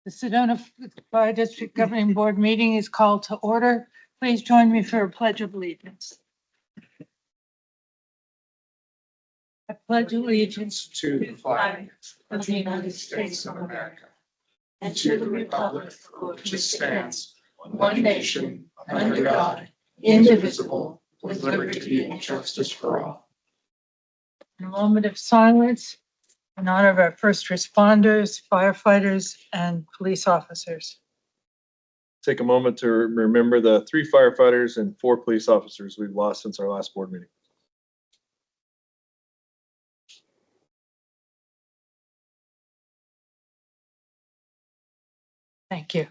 The Sedona Fire District Governing Board meeting is called to order. Please join me for a pledge of allegiance. I pledge allegiance to the flag of the United States of America and to the republic for which it stands, one nation, under God, indivisible, with liberty and justice for all. in a moment of silence in honor of our first responders, firefighters, and police officers. Take a moment to remember the 3 firefighters and 4 police officers we've lost since our last board meeting. Thank you.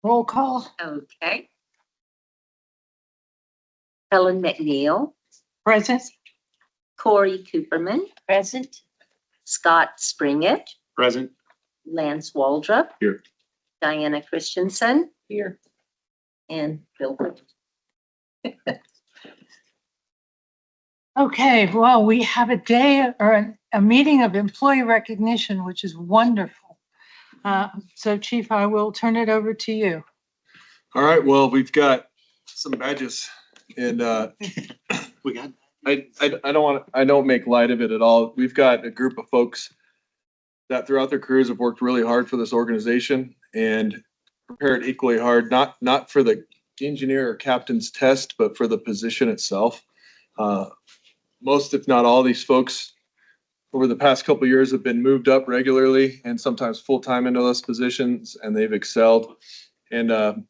Roll call. Okay. Helen McNeil, Present. Corey Cooperman. Present. Scott Springett, Present. Lance Waldrop. Here. Diana Christensen, Here. and Bill Wood. Okay, well, we have a day or a meeting of employee recognition, which is wonderful. So Chief, I will turn it over to you. All right, well, we've got some badges and We got. I don't make light of it at all. We've got a group of folks that throughout their careers have worked really hard for this organization and prepared equally hard, not for the engineer or captain's test, but for the position itself. Most, if not all, these folks over the past couple of years have been moved up regularly and sometimes full-time into those positions, and they've excelled. And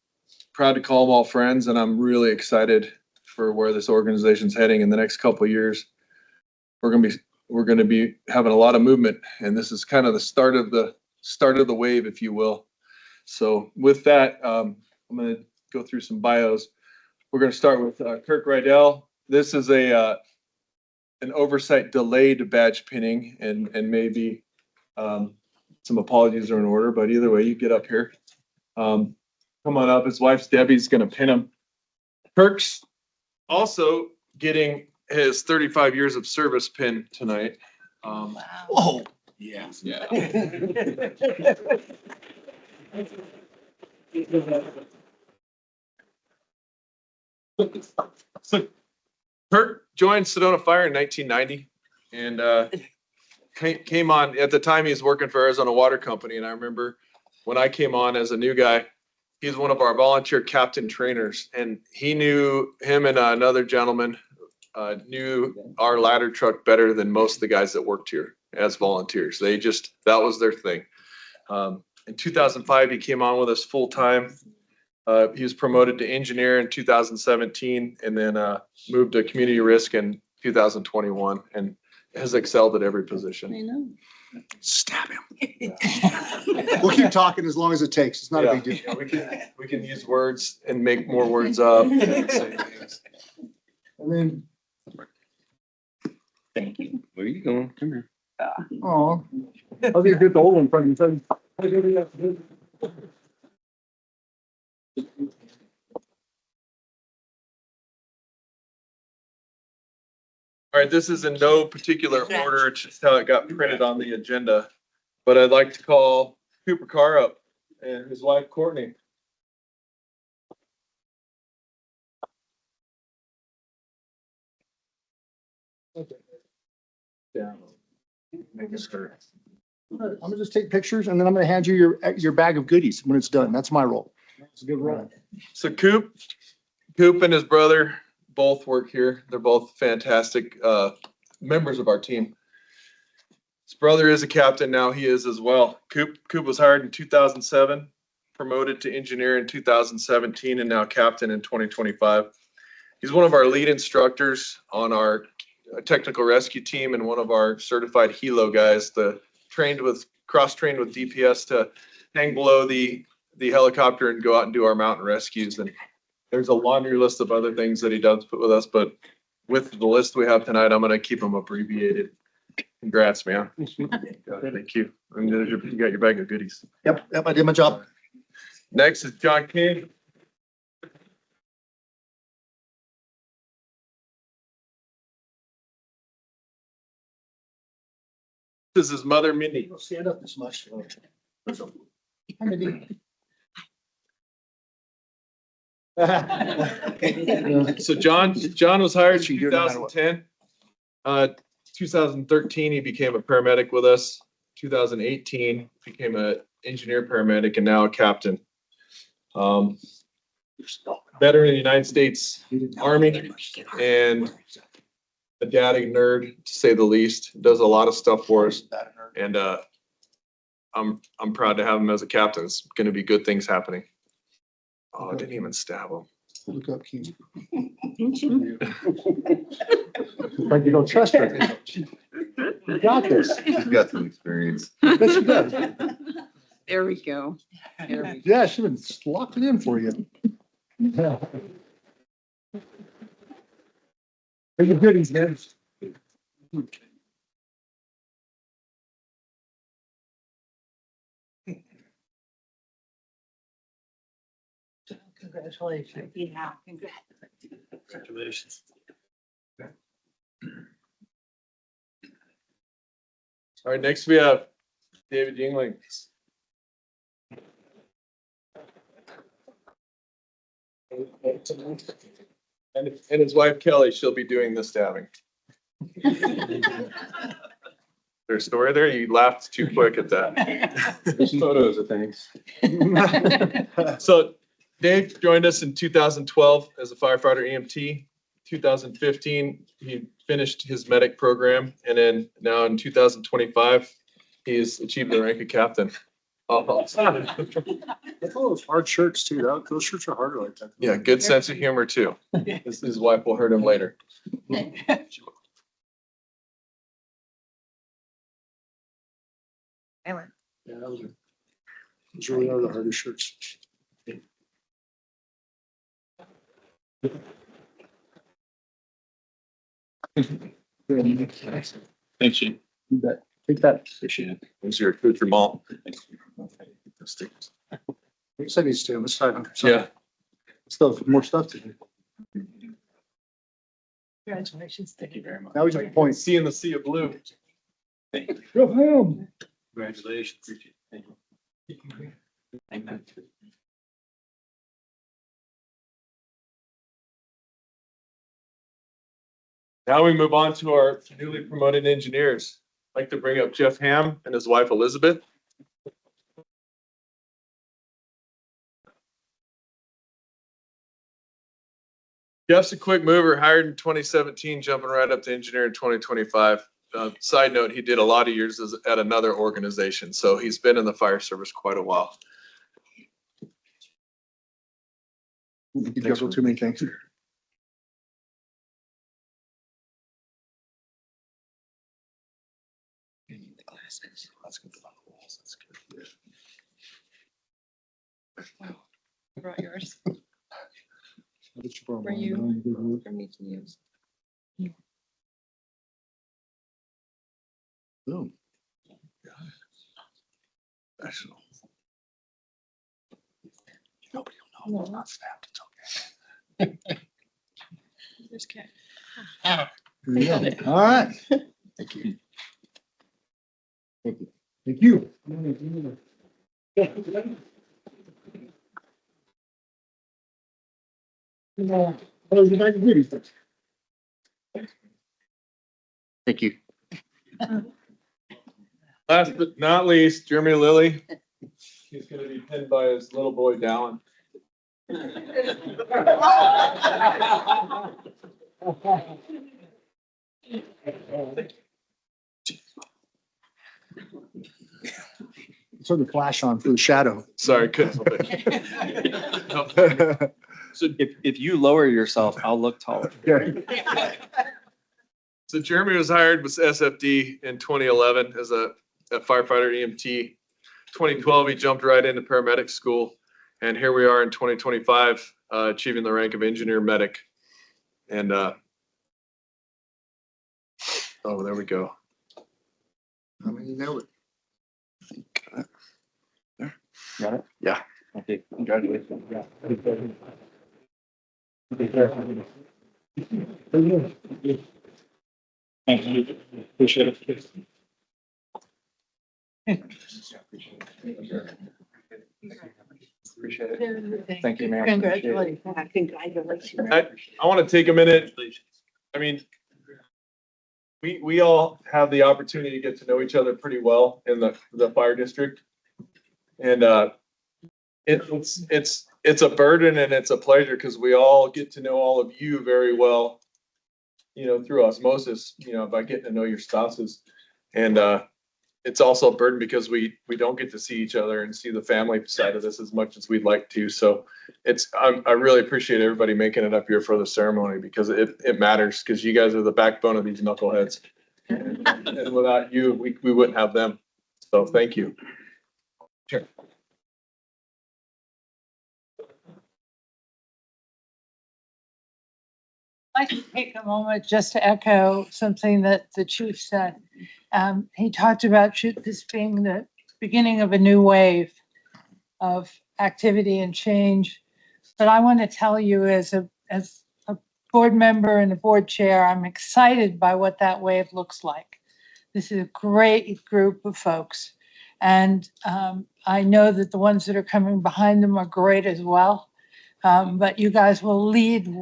proud to call them all friends, and I'm really excited for where this organization's heading in the next couple of years. We're going to be having a lot of movement, and this is kind of the start of the wave, if you will. So with that, I'm going to go through some bios. We're going to start with Kirk Rydell. This is an oversight delayed badge pinning, and maybe some apologies are in order, but either way, you get up here. Come on up. His wife's Debbie's going to pin him. Kirk's also getting his 35 years of service pin tonight. Whoa. Yeah. Yeah. So Kirk joined Sedona Fire in 1990 and came on. At the time, he was working for Arizona Water Company, and I remember when I came on as a new guy, he's one of our volunteer captain trainers, and him and another gentleman knew our ladder truck better than most of the guys that worked here as volunteers. That was their thing. In 2005, he came on with us full time. He was promoted to engineer in 2017 and then moved to community risk in 2021 and has excelled at every position. I know. Stab him. We'll keep talking as long as it takes. It's not a big deal. Yeah, we can use words and make more words up. And say things. And then, Thank you. Where are you going? Come here. oh, I'll get the old one from you. All right, this is in no particular order. It's just how it got printed on the agenda. But I'd like to call Cooper Carr up and his wife Courtney. Yeah. I'm gonna just take pictures and then I'm gonna hand you your bag of goodies when it's done. That's my role. It's a good role. So Coop and his brother both work here. They're both fantastic members of our team. His brother is a captain now. He is as well. Coop was hired in 2007, promoted to engineer in 2017, and now captain in 2025. He's one of our lead instructors on our technical rescue team and one of our certified helo guys, cross-trained with DPS to hang below the helicopter and go out and do our mountain rescues. And there's a laundry list of other things that he does with us, but with the list we have tonight, I'm going to keep them abbreviated. Congrats, man. Thank you. And you got your bag of goodies. Yep, I did my job. Next is John King. This is his mother, Mindy. Don't stand up this much. So John was hired in You can do it no matter what. 2010. 2013, he became a paramedic with us. 2018, became an engineer paramedic and now a captain. Veteran of the United States Army and a daddy nerd, to say the least. Does a lot of stuff for us. And I'm proud to have him as a captain. It's going to be good things happening. Oh, I didn't even stab him. Look up, King. Like you don't trust her. You got this. She's got some experience. Bet she does. There we go. There we go. Yeah, she's been locking in for you. Yeah. Here's your goodies, man. Congratulations. Yeah. Congratulations. All right, next we have David Yingling. And his wife Kelly, she'll be doing the stabbing. Their story there, you laughed too quick at that. There's photos of things. So Dave joined us in 2012 as a firefighter EMT. 2015, he finished his medic program, and then now in 2025, he's achieved the rank of captain. That's all those hard shirts too. Those shirts are harder like that. Yeah, good sense of humor too. His wife will hurt him later. Yeah, those really are the hardest shirts. Thanks, Shane. You bet. Take that. Appreciate it. Here's your accoutrement. Send these to him. Let's try. Yeah. Still have more stuff to do. Congratulations. Thank you very much. Now we just point. See in the sea of blue. Thank you. Go home. Congratulations. Appreciate it. Thank you. Thank you. Now we move on to our newly promoted engineers. I'd like to bring up Jeff Ham and his wife Elizabeth. Jeff's a quick mover, hired in 2017, jumping right up to engineer in 2025. Side note, he did a lot of years at another organization, so he's been in the fire service quite a while. You juggle too many things. Brought yours That's your problem. For you. for me to use. Boom. Special. Nobody will know. It's not snapped. It's okay. There's cat. Here we go. All right. Thank you. Thank you. Thank you. Thank you. Last but not least, Jeremy Lilly. He's gonna be pinned by his little boy Dallin. Turn the flash on for the shadow. Sorry, couldn't help it. So if you lower yourself, I'll look taller. So Jeremy was hired with SFD in 2011 as a firefighter EMT. 2012, he jumped right into paramedic school. And here we are in 2025, achieving the rank of engineer medic. And, oh, there we go. How many know it? Got it? Yeah. Okay, congratulations. Thank you. Appreciate it. Appreciate it. Thank you, Mayor. Congratulations. Congratulations. I want to take a minute. I mean, we all have the opportunity to get to know each other pretty well in the fire district. And it's a burden and it's a pleasure because we all get to know all of you very well, you know, through osmosis, you know, by getting to know your spouses. And it's also a burden because we don't get to see each other and see the family side of this as much as we'd like to. So I really appreciate everybody making it up here for the ceremony because it matters because you guys are the backbone of these knuckleheads. And without you, we wouldn't have them. So thank you. Sure. I'd like to take a moment just to echo something that the chief said. He talked about this being the beginning of a new wave of activity and change. But I want to tell you as a board member and a board chair, I'm excited by what that wave looks like. This is a great group of folks. And I know that the ones that are coming behind them are great as well. But you guys will lead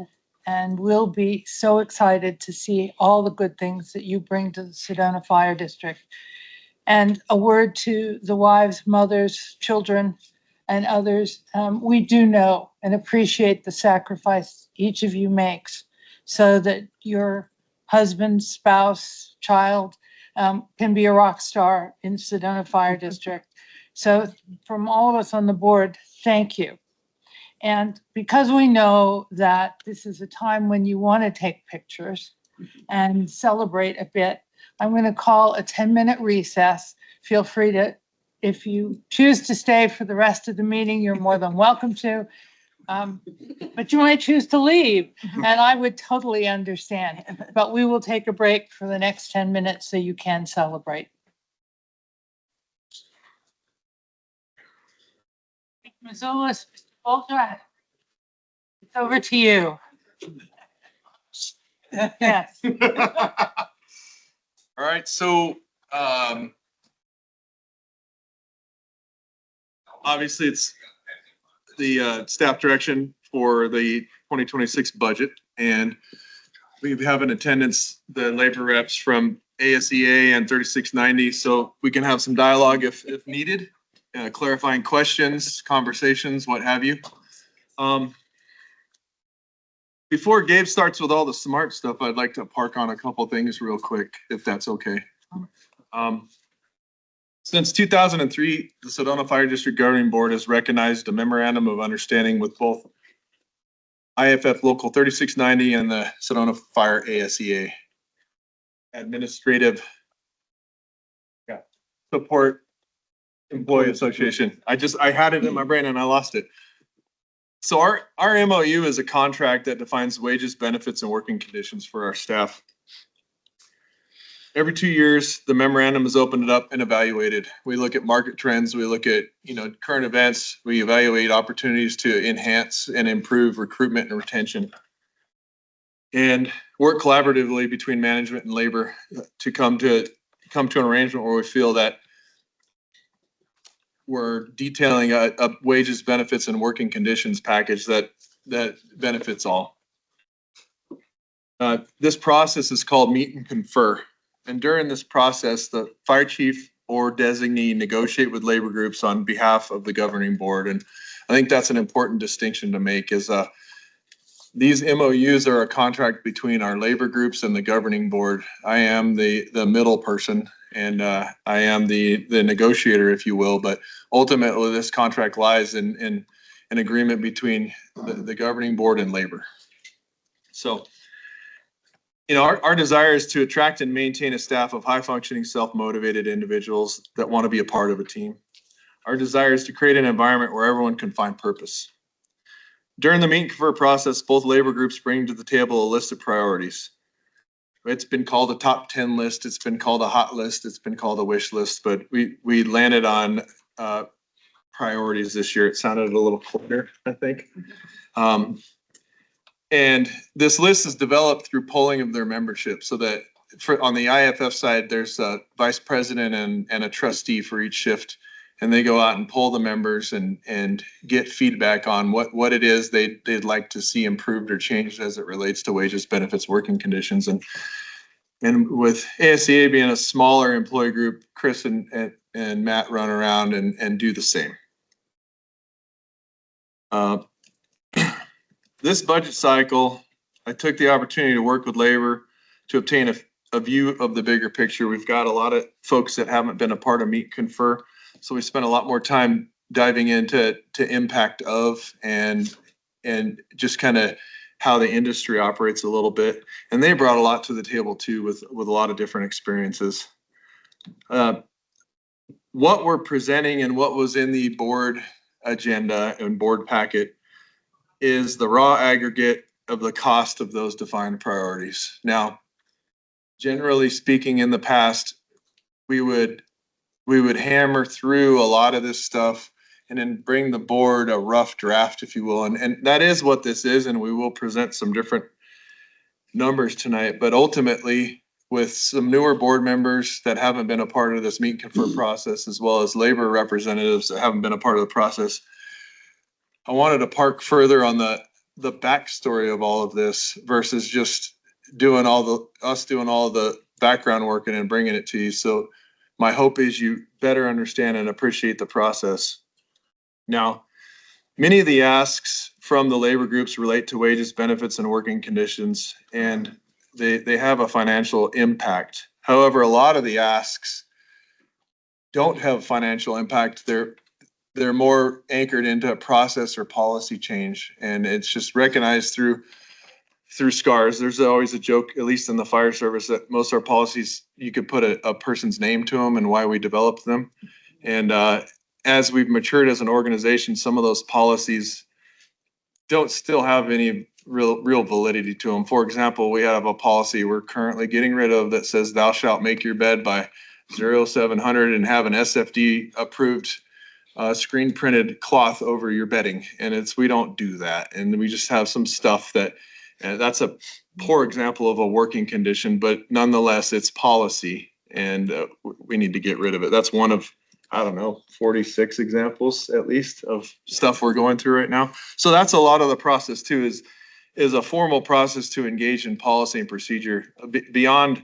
and we'll be so excited to see all the good things that you bring to the Sedona Fire District. And a word to the wives, mothers, children, and others. We do know and appreciate the sacrifice each of you makes so that your husband, spouse, child can be a rock star in Sedona Fire District. So from all of us on the board, thank you. And because we know that this is a time when you want to take pictures and celebrate a bit, I'm going to call a 10-minute recess. Feel free to, if you choose to stay for the rest of the meeting, you're more than welcome to. But you might choose to leave, and I would totally understand. But we will take a break for the next 10 minutes so you can celebrate. Ms. Olis, Mr. Bolger, it's over to you. Yes. All right, so obviously it's the staff direction for the 2026 budget, and we have in attendance the labor reps from ASEA and 3690, so we can have some dialogue if needed, clarifying questions, conversations, what have you. Before Gabe starts with all the smart stuff, I'd like to park on a couple things real quick, if that's okay. Since 2003, the Sedona Fire District Governing Board has recognized a memorandum of understanding with both IFF Local 3690 and the Sedona Fire ASEA Administrative Support Employee Association. I had it in my brain and I lost it. So our MOU is a contract that defines wages, benefits, and working conditions for our staff. Every 2 years, the memorandum is opened up and evaluated. We look at market trends. We look at, current events. We evaluate opportunities to enhance and improve recruitment and retention, and work collaboratively between management and labor to come to an arrangement where we feel that we're detailing a wages, benefits, and working conditions package that benefits all. This process is called meet and confer. And during this process, the fire chief or designee negotiate with labor groups on behalf of the governing board. And I think that's an important distinction to make is these MOUs are a contract between our labor groups and the governing board. I am the middle person and I am the negotiator, if you will, but ultimately this contract lies in an agreement between the governing board and labor. So, our desire is to attract and maintain a staff of high-functioning, self-motivated individuals that want to be a part of a team. Our desire is to create an environment where everyone can find purpose. During the meet and confer process, both labor groups bring to the table a list of priorities. it's been called a top 10 list. It's been called a hot list. It's been called a wish list, but we landed on priorities this year. It sounded a little clearer, I think. And this list is developed through polling of their membership, so that on the IFF side, there's a vice president and a trustee for each shift. And they go out and poll the members and get feedback on what it is they'd like to see improved or changed as it relates to wages, benefits, working conditions. And with ASCA being a smaller employee group, Chris and Matt run around and do the same. This budget cycle, I took the opportunity to work with labor to obtain a view of the bigger picture. We've got a lot of folks that haven't been a part of Meet Confer, so we spent a lot more time diving into impact of and just kind of how the industry operates a little bit. And they brought a lot to the table too, with a lot of different experiences. What we're presenting and what was in the board agenda and board packet is the raw aggregate of the cost of those defined priorities. Now, generally speaking, in the past, we would hammer through a lot of this stuff and then bring the board a rough draft, if you will. And that is what this is, and we will present some different numbers tonight. But ultimately, with some newer board members that haven't been a part of this Meet and Confer process, as well as labor representatives that haven't been a part of the process, I wanted to park further on the backstory of all of this versus just doing all the background work and then bringing it to you. So my hope is you better understand and appreciate the process. Now, many of the asks from the labor groups relate to wages, benefits, and working conditions, and they have a financial impact. However, a lot of the asks don't have financial impact. They're more anchored into a process or policy change, and it's just recognized through scars. There's always a joke, at least in the fire service, that most of our policies, you could put a person's name to them and why we developed them. And as we've matured as an organization, some of those policies don't still have any real validity to them. For example, we have a policy we're currently getting rid of that says thou shalt make your bed by 0700 and have an SFD approved screen printed cloth over your bedding. And we don't do that. And we just have some stuff that's a poor example of a working condition, but nonetheless, it's policy, and we need to get rid of it. That's one of, 46 examples at least of stuff we're going through right now. So that's a lot of the process too, is a formal process to engage in policy and procedure beyond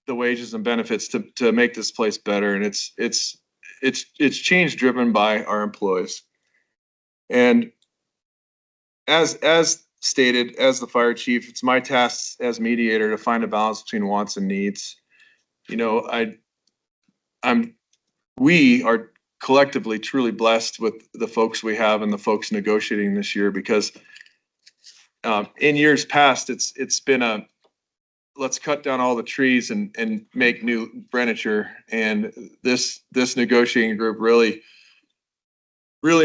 the wages and benefits to make this place better. And it's change driven by our employees. And as stated, as the fire chief, it's my task as mediator to find a balance between wants and needs. We are collectively truly blessed with the folks we have and the folks negotiating this year, because in years past, it's been let's cut down all the trees and make new furniture. And this negotiating group really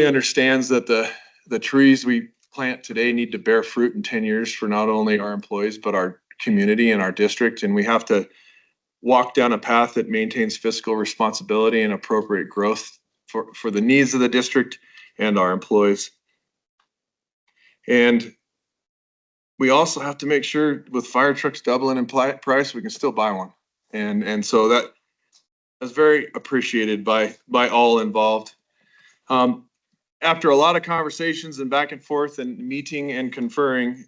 understands that the trees we plant today need to bear fruit in 10 years for not only our employees, but our community and our district. And we have to walk down a path that maintains fiscal responsibility and appropriate growth for the needs of the district and our employees. And we also have to make sure with fire trucks doubling in price, we can still buy one. And so that is very appreciated by all involved. After a lot of conversations and back and forth and meeting and conferring,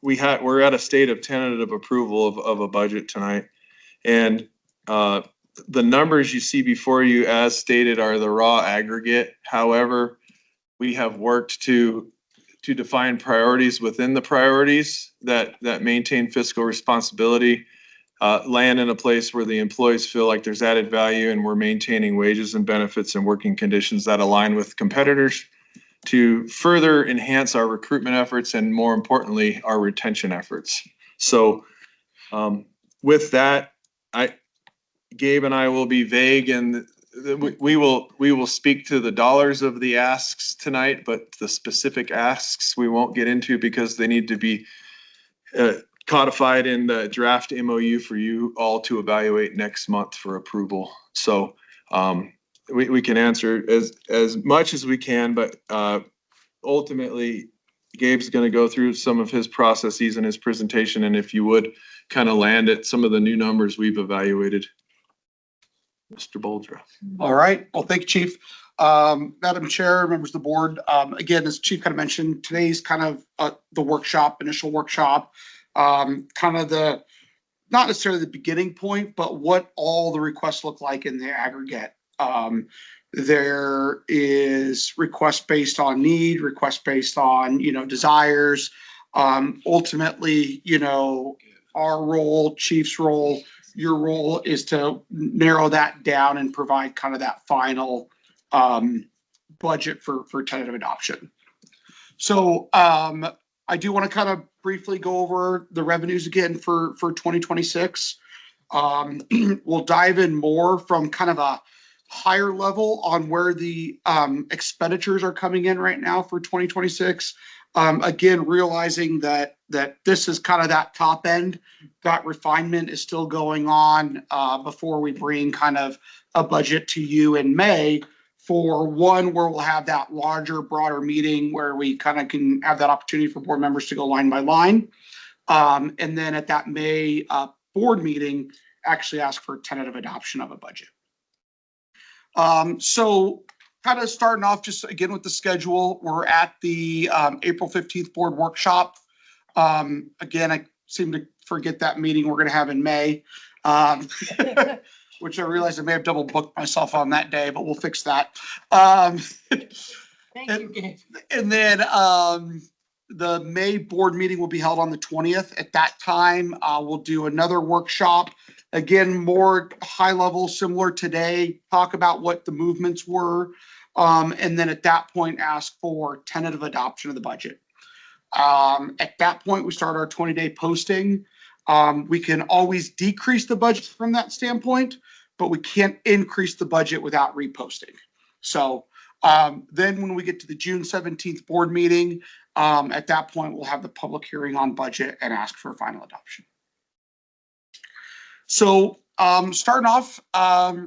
we're at a state of tentative approval of a budget tonight. And the numbers you see before you, as stated, are the raw aggregate. However, we have worked to define priorities within the priorities that maintain fiscal responsibility, land in a place where the employees feel like there's added value, and we're maintaining wages and benefits and working conditions that align with competitors to further enhance our recruitment efforts and, more importantly, our retention efforts. So with that, Gabe and I will be vague, and we will speak to the dollars of the asks tonight, but the specific asks we won't get into because they need to be codified in the draft MOU for you all to evaluate next month for approval. So we can answer as much as we can, but ultimately Gabe's going to go through some of his processes in his presentation. And if you would kind of land at some of the new numbers we've evaluated. Mr. Boldra. All right. Well, thank you, Chief. Madam Chair, members of the board, again, as Chief kind of mentioned, today's kind of the workshop, initial workshop, kind of the, not necessarily the beginning point, but what all the requests look like in the aggregate. There is requests based on need, requests based on, desires. Ultimately, our role, Chief's role, your role is to narrow that down and provide kind of that final budget for tentative adoption. So I do want to kind of briefly go over the revenues again for 2026. We'll dive in more from kind of a higher level on where the expenditures are coming in right now for 2026. Again, realizing that this is kind of that top end, that refinement is still going on before we bring kind of a budget to you in May for one, where we'll have that larger, broader meeting where we kind of can have that opportunity for board members to go line by line. And then at that May board meeting, actually ask for tentative adoption of a budget. So kind of starting off just again with the schedule, we're at the April 15th board workshop. Again, I seem to forget that meeting we're going to have in May, which I realize I may have double booked myself on that day, but we'll fix that. Thank you, Gabe. And then the May board meeting will be held on the 20th. At that time, we'll do another workshop. Again, more high level, similar today, talk about what the movements were. And then at that point, ask for tentative adoption of the budget. At that point, we start our 20-day posting. We can always decrease the budget from that standpoint, but we can't increase the budget without reposting. So then when we get to the June 17th board meeting, at that point, we'll have the public hearing on budget and ask for final adoption. So starting off,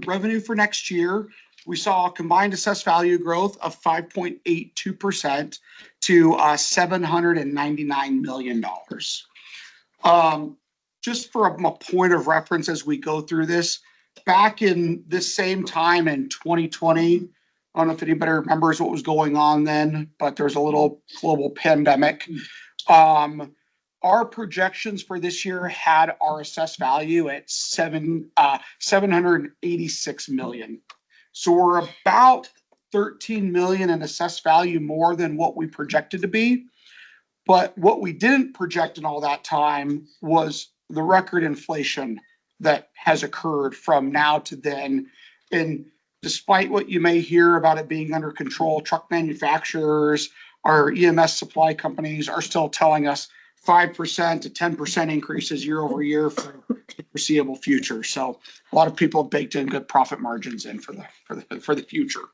revenue for next year, we saw a combined assessed value growth of 5.82% to $799 million. Just for a point of reference as we go through this, back in this same time in 2020, I don't know if anybody remembers what was going on then, but there's a little global pandemic. Our projections for this year had our assessed value at $786 million. So we're about 13 million in assessed value more than what we projected to be. But what we didn't project in all that time was the record inflation that has occurred from now to then. And despite what you may hear about it being under control, truck manufacturers, our EMS supply companies are still telling us 5% to 10% increases year over year for the foreseeable future. So a lot of people have baked in good profit margins in for the future.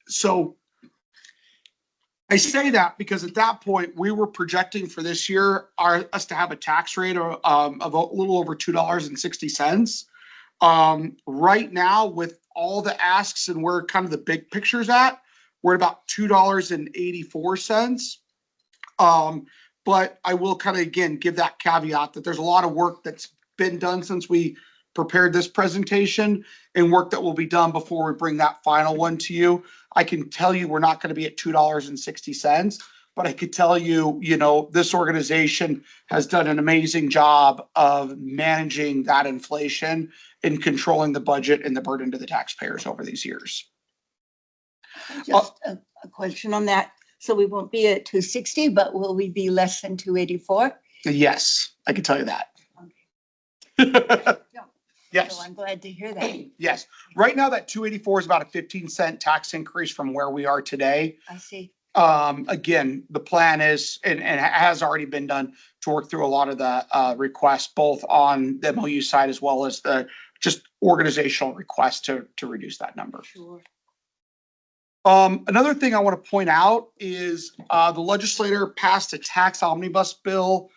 So I say that because at that point we were projecting for this year us to have a tax rate of a little over $2.60. Right now, with all the asks and where kind of the big picture's at, we're at about $2.84. But I will kind of, again, give that caveat that there's a lot of work that's been done since we prepared this presentation and work that will be done before we bring that final one to you. I can tell you we're not going to be at $2.60, but I could tell you, this organization has done an amazing job of managing that inflation and controlling the budget and the burden to the taxpayers over these years. Just a question on that. So we won't be at 260, but will we be less than 284? Yes, I can tell you that. Yes. So I'm glad to hear that. Yes. Right now, that 284 is about a 15-cent tax increase from where we are today. I see. Again, the plan is, and has already been done, to work through a lot of the requests, both on the MOU side as well as the just organizational requests to reduce that number. Sure. Another thing I want to point out is the legislator passed a tax omnibus bill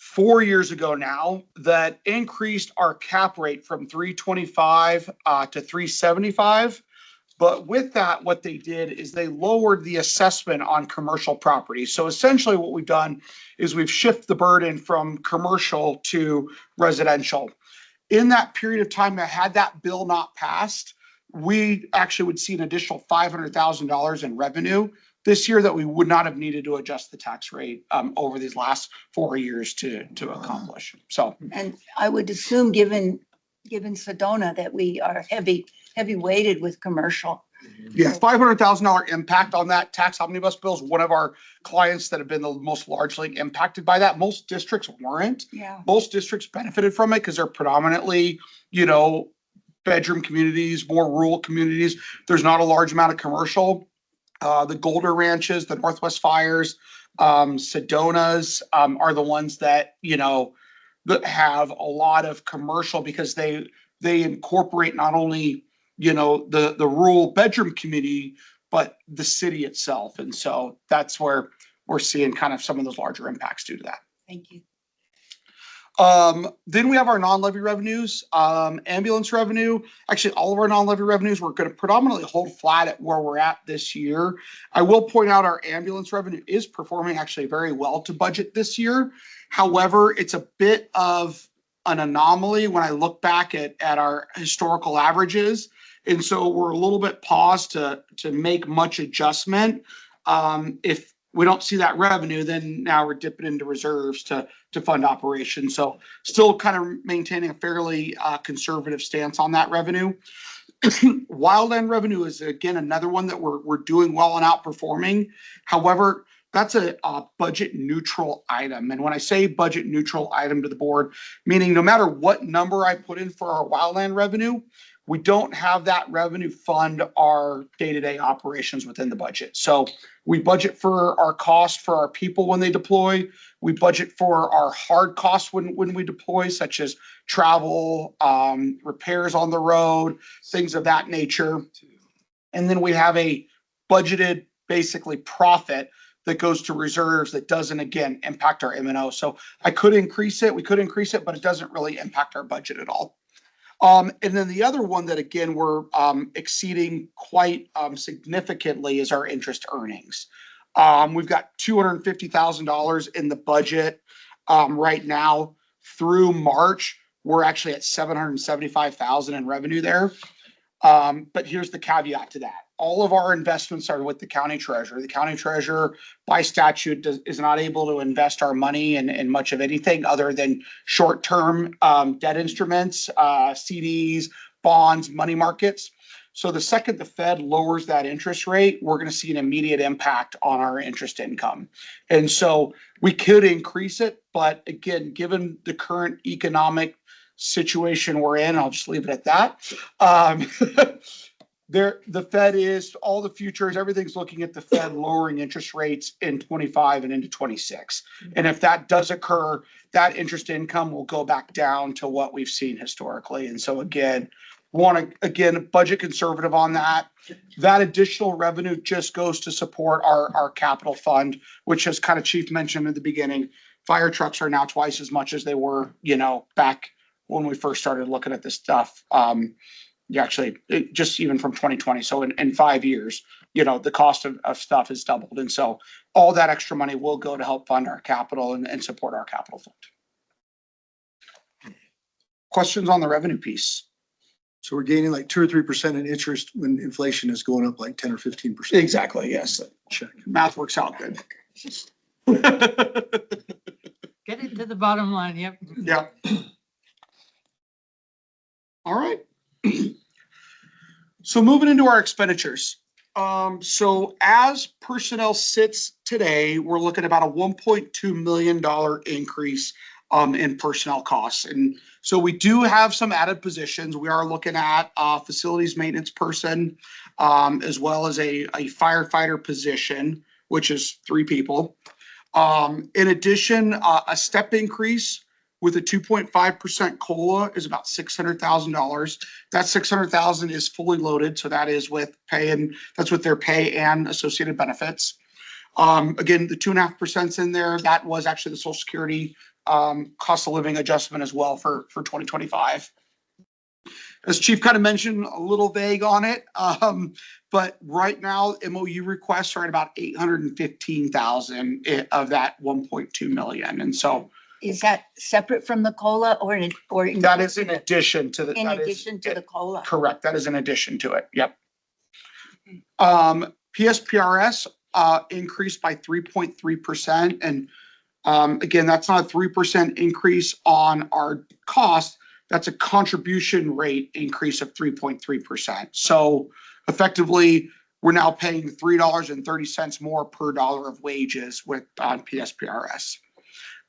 4 years ago now that increased our cap rate from 325 to 375. But with that, what they did is they lowered the assessment on commercial properties. So essentially what we've done is we've shifted the burden from commercial to residential. In that period of time that had that bill not passed, we actually would see an additional $500,000 in revenue this year that we would not have needed to adjust the tax rate over these last 4 years to accomplish. So, And I would assume, given Sedona, that we are heavy weighted with commercial. yeah, $500,000 impact on that tax omnibus bill is one of our clients that have been the most largely impacted by that. Most districts weren't. Yeah. Most districts benefited from it because they're predominantly, bedroom communities, more rural communities. There's not a large amount of commercial. The Golder Ranches, the Northwest Fires, Sedonas are the ones that, that have a lot of commercial because they incorporate not only, the rural bedroom community, but the city itself. And so that's where we're seeing kind of some of those larger impacts due to that. Thank you. Then we have our non-levy revenues, ambulance revenue. Actually, all of our non-levy revenues, we're going to predominantly hold flat at where we're at this year. I will point out our ambulance revenue is performing actually very well to budget this year. However, it's a bit of an anomaly when I look back at our historical averages. And so we're a little bit paused to make much adjustment. If we don't see that revenue, then now we're dipping into reserves to fund operations. So still kind of maintaining a fairly conservative stance on that revenue. Wildland revenue is again another one that we're doing well and outperforming. However, that's a budget neutral item. And when I say budget neutral item to the board, meaning no matter what number I put in for our wildland revenue, we don't have that revenue fund our day-to-day operations within the budget. So we budget for our cost for our people when they deploy. We budget for our hard costs when we deploy, such as travel, repairs on the road, things of that nature. And then we have a budgeted basically profit that goes to reserves that doesn't, again, impact our M&O. So I could increase it, we could increase it, but it doesn't really impact our budget at all. And then the other one that, again, we're exceeding quite significantly is our interest earnings. We've got $250,000 in the budget right now. Through March, we're actually at $775,000 in revenue there. But here's the caveat to that. All of our investments are with the county treasurer. The county treasurer, by statute, is not able to invest our money in much of anything other than short-term debt instruments, CDs, bonds, money markets. So the second the Fed lowers that interest rate, we're going to see an immediate impact on our interest income. And so we could increase it, but again, given the current economic situation we're in, I'll just leave it at that. The Fed is, all the futures, everything's looking at the Fed lowering interest rates in 25 and into 26. And if that does occur, that interest income will go back down to what we've seen historically. And so again, budget conservative on that. That additional revenue just goes to support our capital fund, which, as kind of Chief mentioned at the beginning, fire trucks are now twice as much as they were, back when we first started looking at this stuff. Just even from 2020. So in 5 years, the cost of stuff has doubled. And so all that extra money will go to help fund our capital and support our capital fund. Questions on the revenue piece? So we're gaining like 2 or 3% in interest when inflation is going up like 10 or 15%. Exactly. Yes. Check. Math works out good. Get it to the bottom line. Yep. Yeah. All right. So moving into our expenditures. So as personnel sits today, we're looking at about a $1.2 million increase in personnel costs. And so we do have some added positions. We are looking at a facilities maintenance person, as well as a firefighter position, which is 3 people. In addition, a step increase with a 2.5% COLA is about $600,000. That $600,000 is fully loaded. So that is with pay, and that's with their pay and associated benefits. Again, the 2.5% in there, that was actually the Social Security cost of living adjustment as well for 2025. As Chief kind of mentioned, a little vague on it, but right now MOU requests are at about 815,000 of that 1.2 million, and so Is that separate from the COLA or that is in addition to the. in that is- addition to the COLA? Correct, that is in addition to it, yep. PSPRS increased by 3.3%, and again, that's not a 3% increase on our cost. That's a contribution rate increase of 3.3%. So effectively, we're now paying $3.30 more per dollar of wages with PSPRS.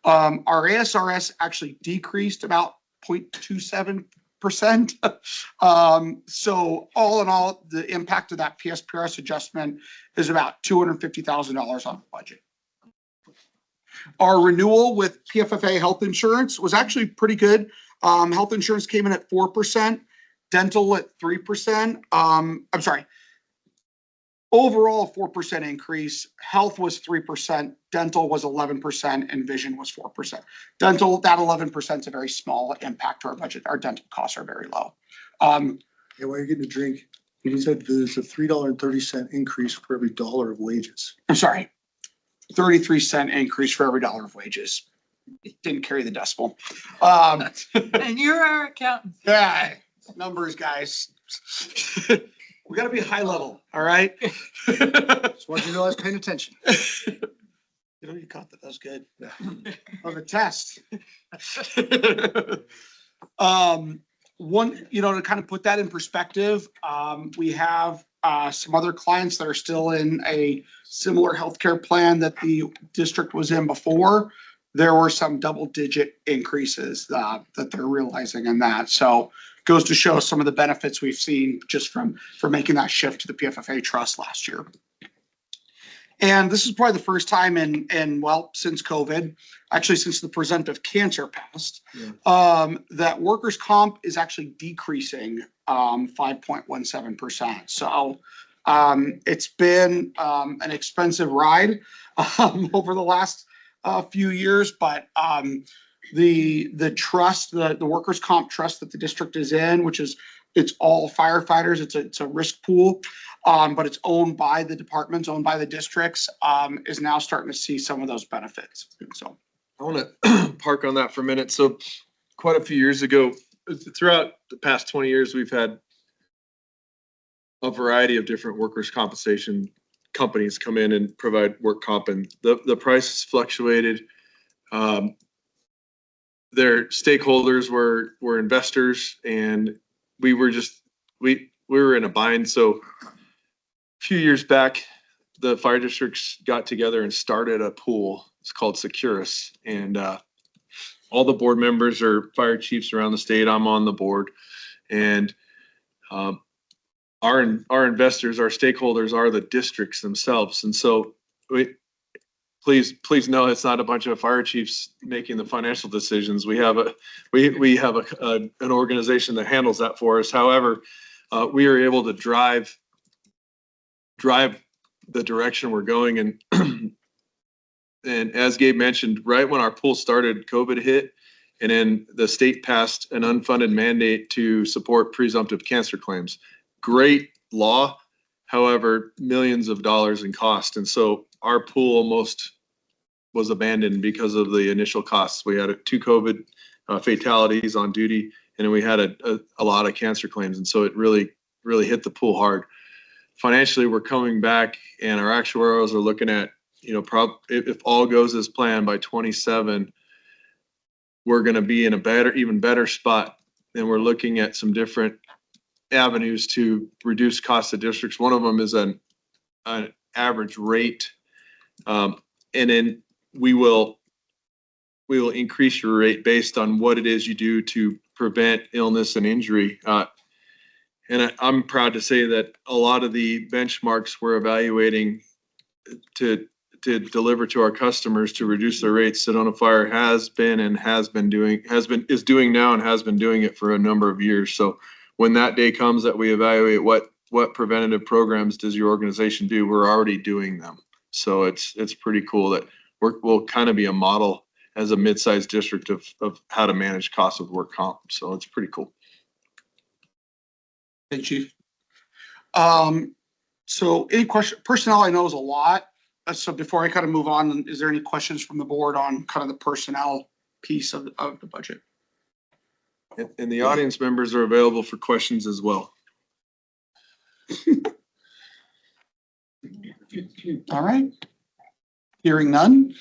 Our ASRS actually decreased about 0.27%. So all in all, the impact of that PSPRS adjustment is about $250,000 on the budget. Our renewal with PFFA health insurance was actually pretty good. Health insurance came in at 4%, dental at 3%. I'm sorry. Overall, 4% increase. Health was 3%, dental was 11%, and vision was 4%. Dental, that 11% is a very small impact to our budget. Our dental costs are very low. Yeah, while you're getting a drink, you said there's a $3.30 increase for every dollar of wages. I'm sorry, 33-cent increase for every dollar of wages. It didn't carry the decimal. And you're our accountant. Yeah, numbers, guys. We gotta be high level, all right? Just want you to know I was paying attention. You know, you caught that. That was good. On the test. One, you know, to kind of put that in perspective, we have some other clients that are still in a similar healthcare plan that the district was in before. There were some double-digit increases that they're realizing in that. So goes to show some of the benefits we've seen just from making that shift to the PFFA trust last year. And this is probably the first time well, since COVID, actually since the presumptive cancer passed, that workers' comp is actually decreasing 5.17%. So it's been an expensive ride over the last few years, but the trust, the workers' comp trust that the district is in, which is, it's all firefighters, it's a risk pool, but it's owned by the departments, owned by the districts, is now starting to see some of those benefits. So I want to park on that for a minute. So quite a few years ago, throughout the past 20 years, we've had a variety of different workers' compensation companies come in and provide work comp, and the prices fluctuated. Their stakeholders were investors, and we were in a bind. So a few years back, the fire districts got together and started a pool. It's called Securus, and all the board members are fire chiefs around the state. I'm on the board, and our investors, our stakeholders are the districts themselves. And so please know it's not a bunch of fire chiefs making the financial decisions. We have an organization that handles that for us. However, we are able to drive the direction we're going. And and as Gabe mentioned, right when our pool started, COVID hit, and then the state passed an unfunded mandate to support presumptive cancer claims. Great law, however, millions of dollars in cost. And so our pool almost was abandoned because of the initial costs. We had 2 COVID fatalities on duty, and then we had a lot of cancer claims. And so it really hit the pool hard. Financially, we're coming back, and our actuarials are looking at, if all goes as planned by 27, we're going to be in a even better spot. And we're looking at some different avenues to reduce costs of districts. One of them is an average rate, and then we will increase your rate based on what it is you do to prevent illness and injury. And I'm proud to say that a lot of the benchmarks we're evaluating to deliver to our customers to reduce their rates, Sedona Fire is doing now and has been doing it for a number of years. So when that day comes that we evaluate what preventative programs does your organization do, we're already doing them. So it's pretty cool that we'll kind of be a model as a mid-sized district of how to manage costs of work comp. So it's pretty cool. Thank you. So any question, personnel I know is a lot. So before I kind of move on, is there any questions from the board on kind of the personnel piece of the budget? And the audience members are available for questions as well. All right. Hearing none.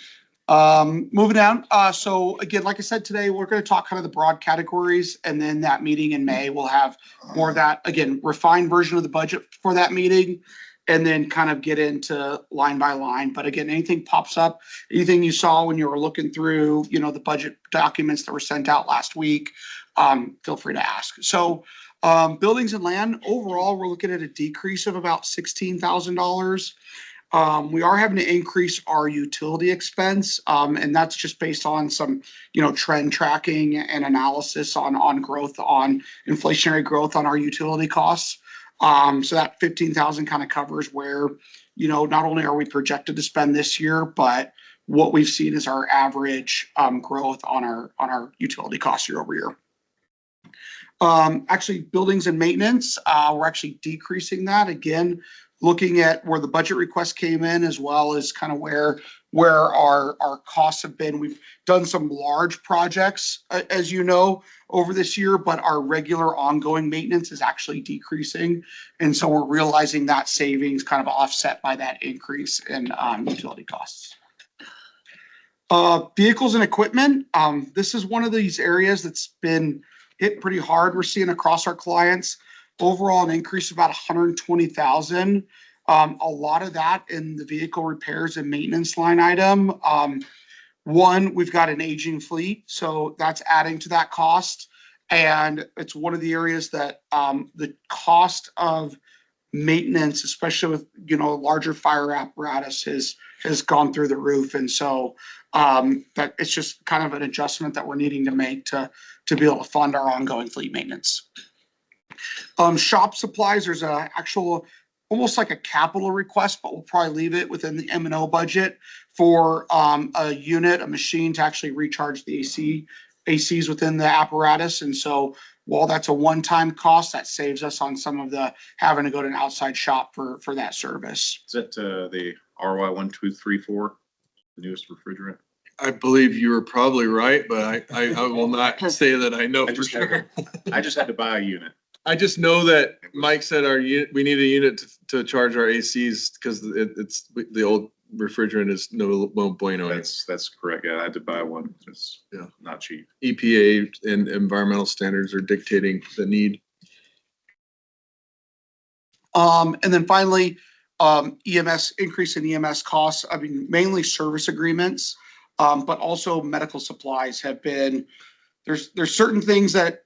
Moving down. So again, like I said, today, we're going to talk kind of the broad categories, and then that meeting in May, we'll have more of that, again, refined version of the budget for that meeting, and then kind of get into line by line. But again, anything pops up, anything you saw when you were looking through, the budget documents that were sent out last week, feel free to ask. So buildings and land, overall, we're looking at a decrease of about $16,000. We are having to increase our utility expense, and that's just based on some, trend tracking and analysis on growth, on inflationary growth on our utility costs. So that 15,000 kind of covers where, not only are we projected to spend this year, but what we've seen is our average growth on our utility costs year over year. Actually, buildings and maintenance, we're actually decreasing that again, looking at where the budget request came in, as well as kind of where our costs have been. We've done some large projects, as you know, over this year, but our regular ongoing maintenance is actually decreasing. And so we're realizing that savings kind of offset by that increase in utility costs. Vehicles and equipment. This is one of these areas that's been hit pretty hard. We're seeing across our clients. Overall, an increase of about 120,000. A lot of that in the vehicle repairs and maintenance line item. One, we've got an aging fleet, so that's adding to that cost. And it's one of the areas that the cost of maintenance, especially with larger fire apparatus, has gone through the roof. And so that it's just kind of an adjustment that we're needing to make to be able to fund our ongoing fleet maintenance. Shop supplies, there's a actual almost like a capital request, but we'll probably leave it within the M&O budget for a machine to actually recharge the ACs within the apparatus. And so while that's a one-time cost, that saves us on some of the having to go to an outside shop for that service. Is that the RY 1234, the newest refrigerant? I believe you were probably right, but I will not say that I know for sure. I just had to buy a unit. I just know that Mike said we need a unit to charge our ACs because it's the old refrigerant is no bueno. That's correct. Yeah, I had to buy one. It's not cheap. EPA and environmental standards are dictating the need. And then finally, EMS increase in EMS costs. I mean, mainly service agreements, but also medical supplies have been. There's certain things that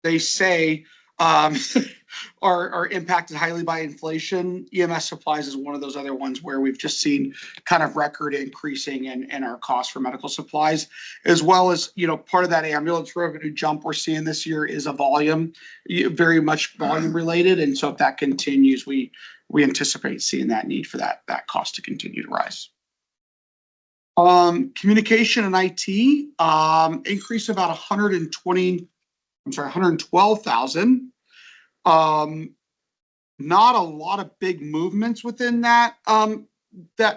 they say are impacted highly by inflation. EMS supplies is one of those other ones where we've just seen kind of record increasing in our costs for medical supplies, as well as, part of that ambulance revenue jump we're seeing this year is a volume, very much volume related. And so if that continues, we anticipate seeing that need for that cost to continue to rise. Communication and IT, increase about 112,000. Not a lot of big movements within that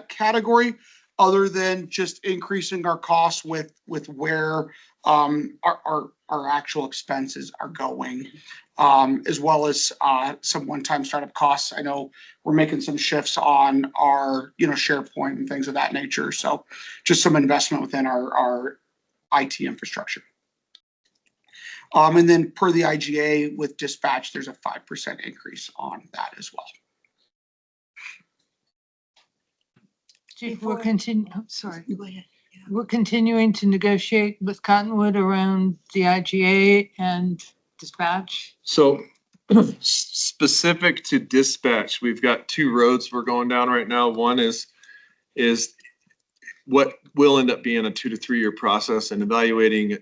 category, other than just increasing our costs with where our actual expenses are going, as well as some one-time startup costs. I know we're making some shifts on our SharePoint and things of that nature. So just some investment within our IT infrastructure. And then per the IGA with dispatch, there's a 5% increase on that as well. Chief, Before- we're continuing to negotiate with Cottonwood around the IGA and dispatch. So specific to dispatch, we've got two roads we're going down right now. One is what will end up being a 2 to 3 year process and evaluating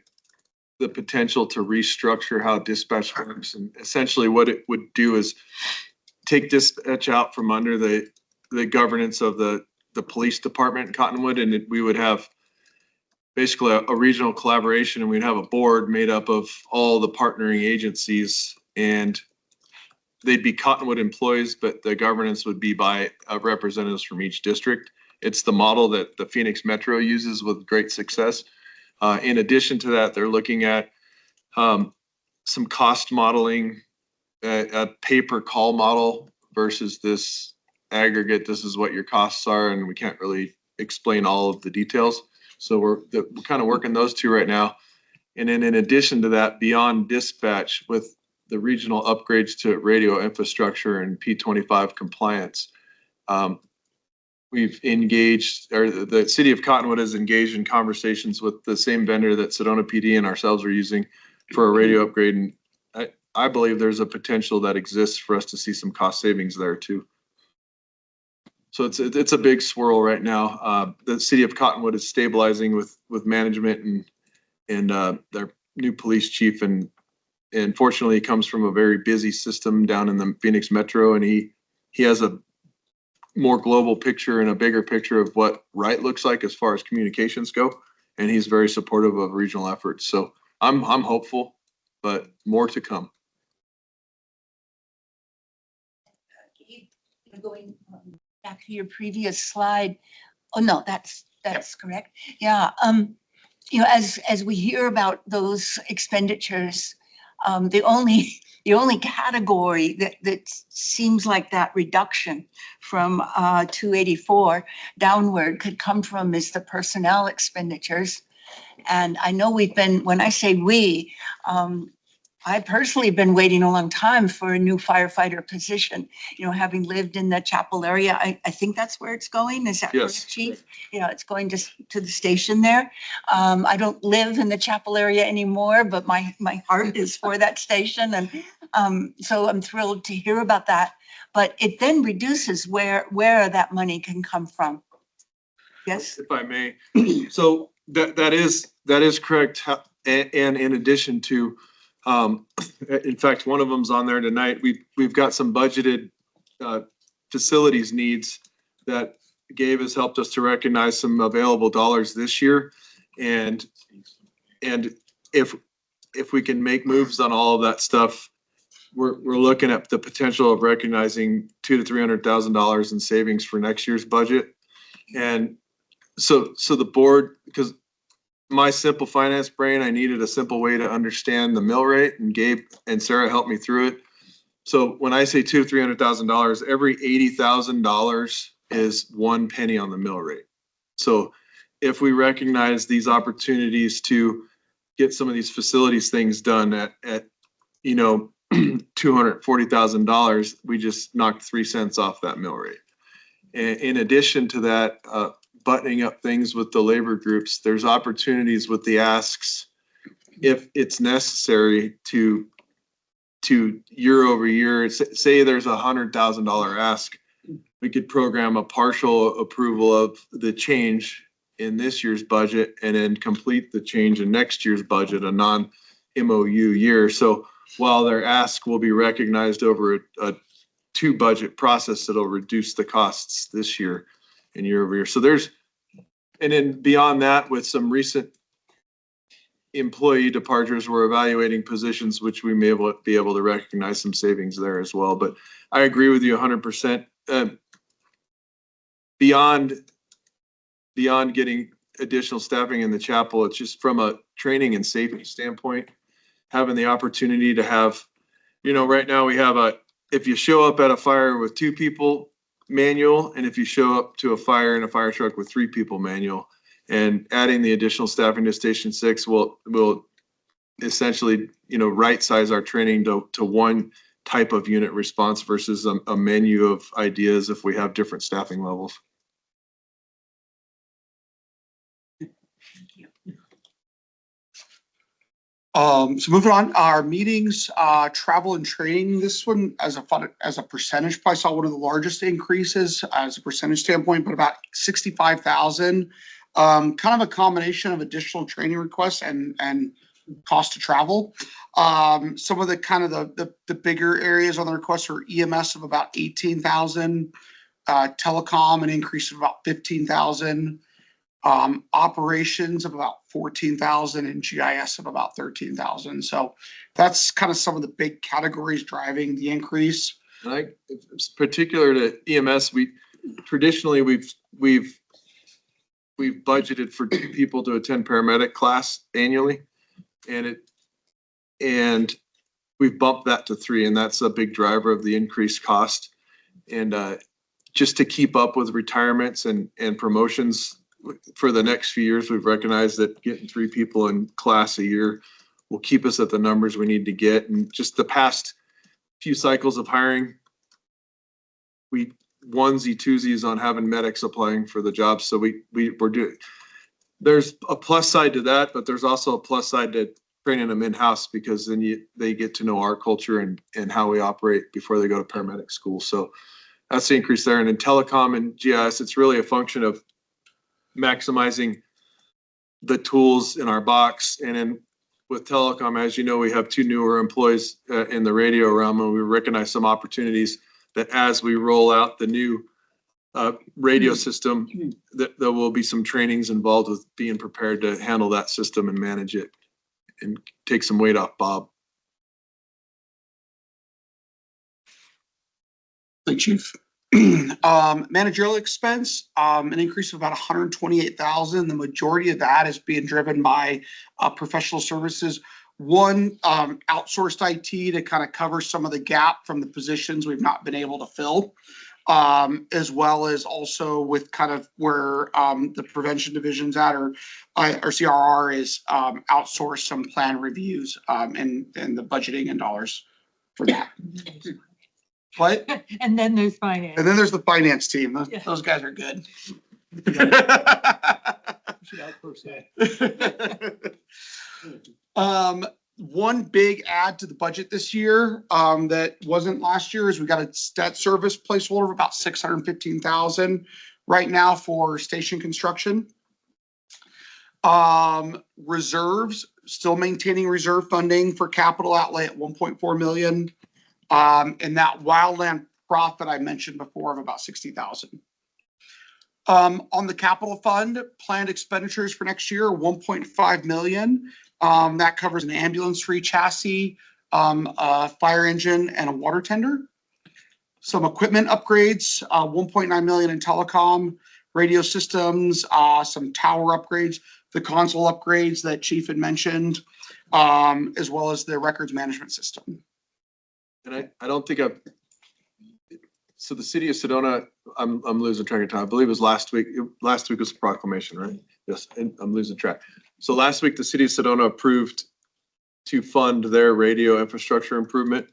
the potential to restructure how dispatch works. And essentially what it would do is take dispatch out from under the governance of the the police department in Cottonwood, and we would have basically a regional collaboration, and we'd have a board made up of all the partnering agencies, and they'd be Cottonwood employees, but the governance would be by representatives from each district. It's the model that the Phoenix Metro uses with great success. In addition to that, they're looking at some cost modeling, a pay-per-call model versus this aggregate, this is what your costs are, and we can't really explain all of the details. So we're kind of working those two right now. And then in addition to that, beyond dispatch with the regional upgrades to radio infrastructure and P25 compliance, we've engaged, or the city of Cottonwood has engaged in conversations with the same vendor that Sedona PD and ourselves are using for a radio upgrade. And I believe there's a potential that exists for us to see some cost savings there too. So it's a big swirl right now. The city of Cottonwood is stabilizing with management and their new police chief, and fortunately he comes from a very busy system down in the Phoenix Metro, and he has a more global picture and a bigger picture of what right looks like as far as communications go, and he's very supportive of regional efforts. So I'm hopeful, but more to come. Going back to your previous slide. Oh, no, that's correct. Yeah. You know, as we hear about those expenditures, the only category that seems like that reduction from 284 downward could come from is the personnel expenditures. And I know when I say we, I personally have been waiting a long time for a new firefighter position, you know, having lived in the Chapel area. I think that's where it's going. Is that Yes. correct, Chief? You know, it's going to the station there. I don't live in the Chapel area anymore, but my heart is for that station. And so I'm thrilled to hear about that. But it then reduces where that money can come from. Yes? If I may. So that is correct. And in addition to, in fact, one of them's on there tonight. We've got some budgeted facilities needs that Gabe has helped us to recognize some available dollars this year. And if we can make moves on all of that stuff, we're looking at the potential of recognizing $200,000 to $300,000 in savings for next year's budget. And so the board, because my simple finance brain, I needed a simple way to understand the mill rate, and Gabe and Sarah helped me through it. So when I say $200,000 to $300,000, every $80,000 is 1 penny on the mill rate. So if we recognize these opportunities to get some of these facilities things done at you know, $240,000, we just knocked 3 cents off that mill rate. And in addition to that, buttoning up things with the labor groups, there's opportunities with the asks if it's necessary to year over year. Say there's $100,000 ask, we could program a partial approval of the change in this year's budget and then complete the change in next year's budget, a non-MOU year. So while their ask will be recognized over a 2 budget process, it'll reduce the costs this year and year over year. So and then beyond that, with some recent employee departures, we're evaluating positions which we may be able to recognize some savings there as well. But I agree with you 100%. Beyond getting additional staffing in the chapel, it's just from a training and safety standpoint, having the opportunity to have, you know, right now we have if you show up at a fire with 2 people, manual, and if you show up to a fire in a fire truck with 3 people, manual. And adding the additional staffing to Station 6 will essentially, you know, right size our training to one type of unit response versus a menu of ideas if we have different staffing levels. So moving on, our meetings, travel and training, this one as a percentage, probably saw one of the largest increases as a percentage standpoint, but about 65,000. Kind of a combination of additional training requests and cost to travel. Some of the kind of the bigger areas on the requests are EMS of about 18,000, telecom, an increase of about 15,000. Operations of about 14,000 and GIS of about 13,000. So that's kind of some of the big categories driving the increase. And it's particular to EMS, traditionally we've budgeted for 2 people to attend paramedic class annually. And we've bumped that to 3, and that's a big driver of the increased cost. And just to keep up with retirements and promotions for the next few years, we've recognized that getting 3 people in class a year will keep us at the numbers we need to get. And just the past few cycles of hiring, we onesie twosies on having medics applying for the jobs. So we're doing, there's a plus side to that, but there's also a plus side to training them in-house, because then they get to know our culture and how we operate before they go to paramedic school. So that's the increase there. And in telecom and GIS, it's really a function of maximizing the tools in our box. And then with telecom, as you know, we have 2 newer employees in the radio realm, and we recognize some opportunities that as we roll out the new radio system, that there will be some trainings involved with being prepared to handle that system and manage it and take some weight off Bob. Thanks, Chief. Managerial expense, an increase of about 128,000. The majority of that is being driven by professional services. One, outsourced IT to kind of cover some of the gap from the positions we've not been able to fill, as well as also with kind of where the prevention division's at, or CRR is outsourced some plan reviews and the budgeting and dollars for that. What? And then there's finance. And then there's the finance team. Those, Yeah. those guys are good. One big add to the budget this year that wasn't last year is we got a debt service placeholder of about 615,000 right now for station construction. Reserves, still maintaining reserve funding for capital outlay at 1.4 million. And that wildland profit I mentioned before of about 60,000. On the capital fund, planned expenditures for next year are 1.5 million. That covers an ambulance-free chassis, a fire engine, and a water tender. Some equipment upgrades, 1.9 million in telecom, radio systems, some tower upgrades, the console upgrades that Chief had mentioned, as well as the records management system. And I don't think so the city of Sedona, I'm losing track of time. I believe it was last week. Last week was a proclamation, right? Yes, and I'm losing track. So last week, the city of Sedona approved to fund their radio infrastructure improvement.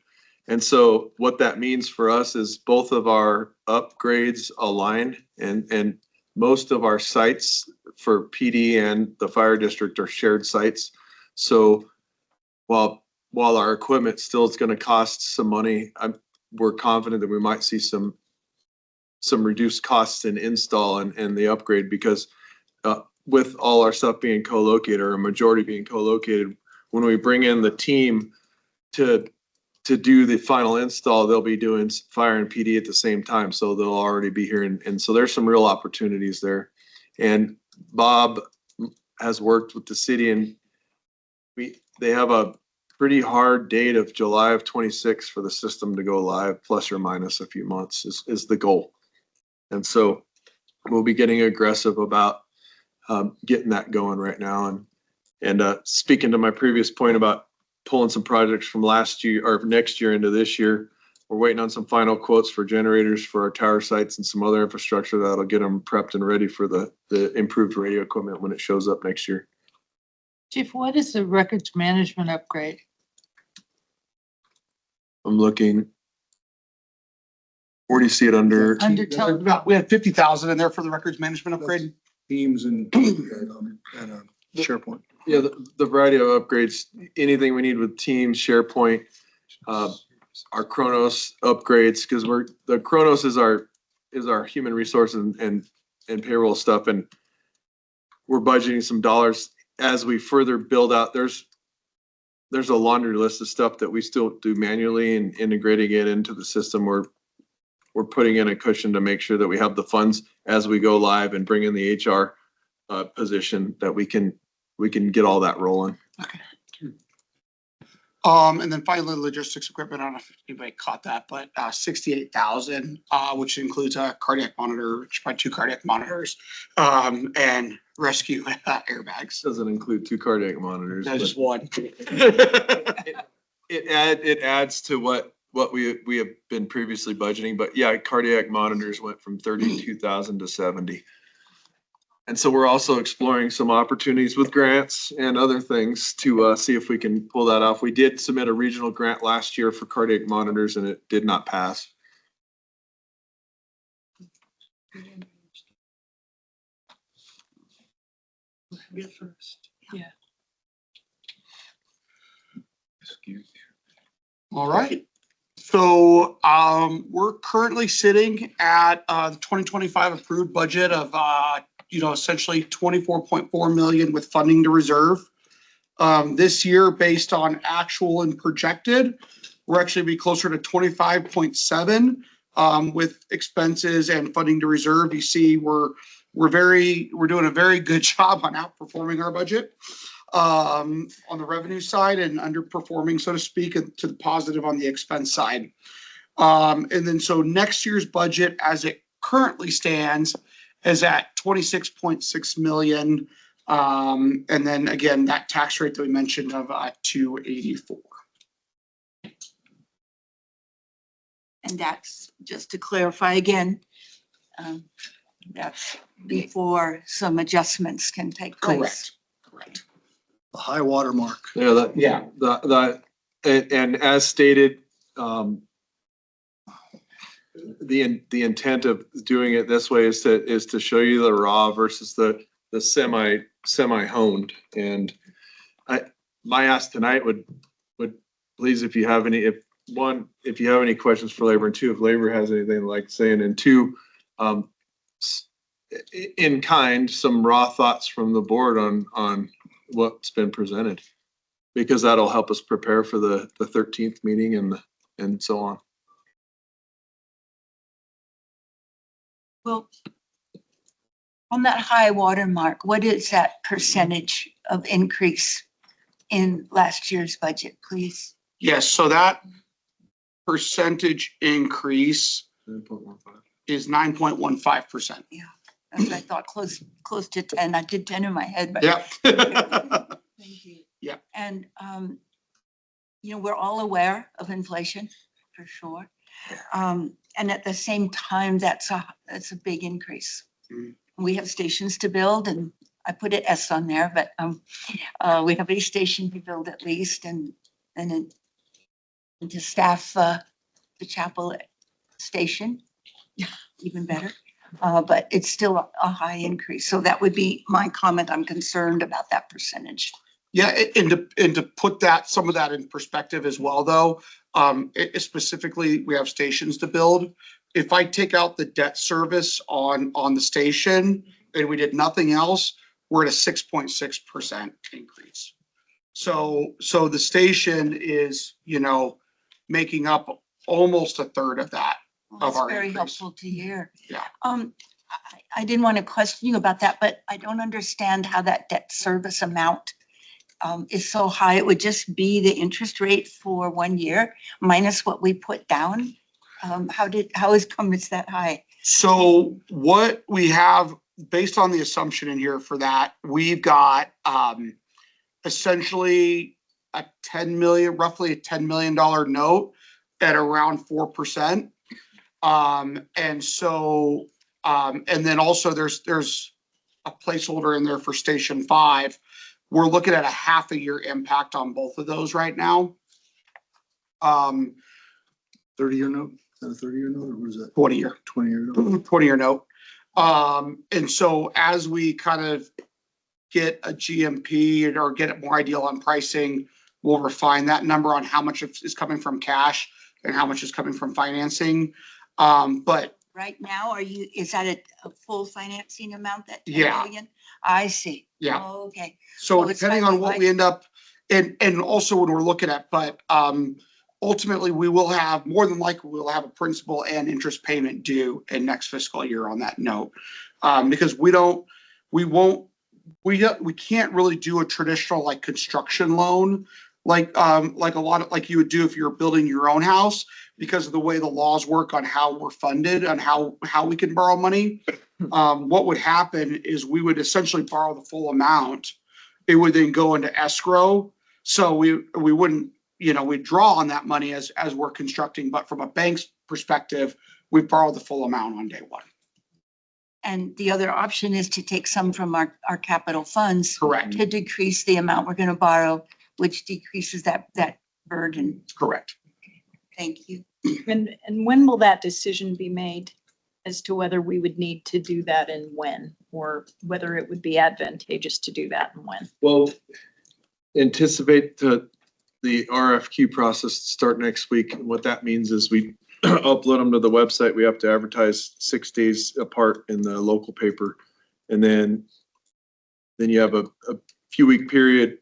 And so what that means for us is both of our upgrades align, and most of our sites for PD and the fire district are shared sites. So while our equipment still is going to cost some money, we're confident that we might see some reduced costs in install and the upgrade, because with all our stuff being co-located, or a majority being co-located, when we bring in the team to do the final install, they'll be doing fire and PD at the same time. So they'll already be here. And so there's some real opportunities there. And Bob has worked with the city, and they have a pretty hard date of July of 26 for the system to go live, plus or minus a few months is the goal. And so we'll be getting aggressive about getting that going right now. And speaking to my previous point about pulling some projects from last year or next year into this year, we're waiting on some final quotes for generators for our tower sites and some other infrastructure that'll get them prepped and ready for the improved radio equipment when it shows up next year. Chief, what is the records management upgrade? I'm looking. Where do you see it under? Under telecom. We had 50,000 in there for the records management upgrade. Teams and SharePoint. Yeah, the variety of upgrades, anything we need with Teams, SharePoint, our Kronos upgrades, because the Kronos is our human resource and payroll stuff, and we're budgeting some dollars as we further build out. There's a laundry list of stuff that we still do manually, and integrating it into the system. we're putting in a cushion to make sure that we have the funds as we go live and bring in the HR position that we can get all that rolling. And then finally, logistics equipment, I don't know if anybody caught that, but 68,000, which includes a cardiac monitor, which by 2 cardiac monitors, and rescue airbags. Doesn't include 2 cardiac monitors. That's but just one. it adds to what we have been previously budgeting, but yeah, cardiac monitors went from 32,000 to 70. And so we're also exploring some opportunities with grants and other things to see if we can pull that off. We did submit a regional grant last year for cardiac monitors and it did not pass. Yeah. All right. So we're currently sitting at the 2025 approved budget of essentially 24.4 million with funding to reserve. This year, based on actual and projected, we're actually be closer to 25.7 with expenses and funding to reserve. You see, we're doing a very good job on outperforming our budget on the revenue side and underperforming, so to speak, to the positive on the expense side. And then so next year's budget, as it currently stands, is at 26.6 million. And then again, that tax rate that we mentioned of 284. And that's, just to clarify again, that's before some adjustments can take place. Correct. The high water mark. Yeah, and as stated, the intent of doing it this way is to show you the raw versus the semi honed. And my ask tonight would please, if you have any, if you have any questions for labor, and 2, if labor has anything like saying, and 2, in kind, some raw thoughts from the board on what's been presented, because that'll help us prepare for the 13th meeting and so on. Well, on that high water mark, what is that percentage of increase in last year's budget, please? Yes, so that percentage increase 9.15. is 9.15%. As I thought, close to 10. I did 10 in my head, but. Yep. Thank you. Yeah. And, we're all aware of inflation, for sure. And at the same time, that's a big increase. Mhm. We have stations to build, and I put an S on there, but we have a station to build at least, and to staff the chapel station, even better. But it's still a high increase. So that would be my comment. I'm concerned about that percentage. Yeah, and to put some of that in perspective as well, though, specifically, we have stations to build. If I take out the debt service on the station and we did nothing else, we're at a 6.6% increase. So the station is, making up almost a third of that. That's our very increase. helpful to hear. Yeah. I didn't want to question you about that, but I don't understand how that debt service amount is so high. It would just be the interest rate for 1 year minus what we put down. How come it's that high? So what we have, based on the assumption in here for that, we've got essentially roughly a $10 million note at around 4%. And so, and then also there's a placeholder in there for Station 5. We're looking at a half a year impact on both of those right now. 30-year note? Is that a 30-year note or what is that? 20-year. 20-year note? 20-year note. And so as we kind of get a GMP or get it more ideal on pricing, we'll refine that number on how much is coming from cash and how much is coming from financing. But Right now, is that a full financing amount, that 10 Yeah. million? I see. yeah, Okay. so Oh, it's depending kind on of what like- we end up, and also when we're looking at, but ultimately, we will have, more than likely, we'll have a principal and interest payment due in next fiscal year on that note. Because we can't really do a traditional like construction loan, like a lot of, like you would do if you're building your own house, because of the way the laws work on how we're funded and how we can borrow money. What would happen is we would essentially borrow the full amount. It would then go into escrow. So we wouldn't, we draw on that money as we're constructing, but from a bank's perspective, we borrow the full amount on day one. And the other option is to take some from our capital funds. Correct. To decrease the amount we're gonna borrow, which decreases that burden. Correct. Thank you. And when will that decision be made as to whether we would need to do that and when, or whether it would be advantageous to do that and when? Well, anticipate the RFQ process to start next week. And what that means is we upload them to the website. We have to advertise 6 days apart in the local paper. And then you have a few week period.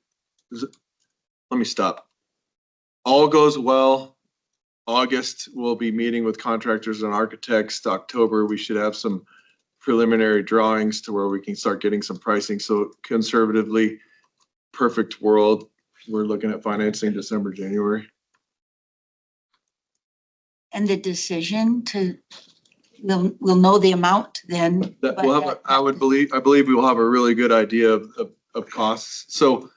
Let me stop. All goes well. August, we'll be meeting with contractors and architects. October, we should have some preliminary drawings to where we can start getting some pricing. So conservatively, perfect world, we're looking at financing December, January. And the decision we'll know the amount then. That but we'll have, I believe we will have a really good idea of costs. So,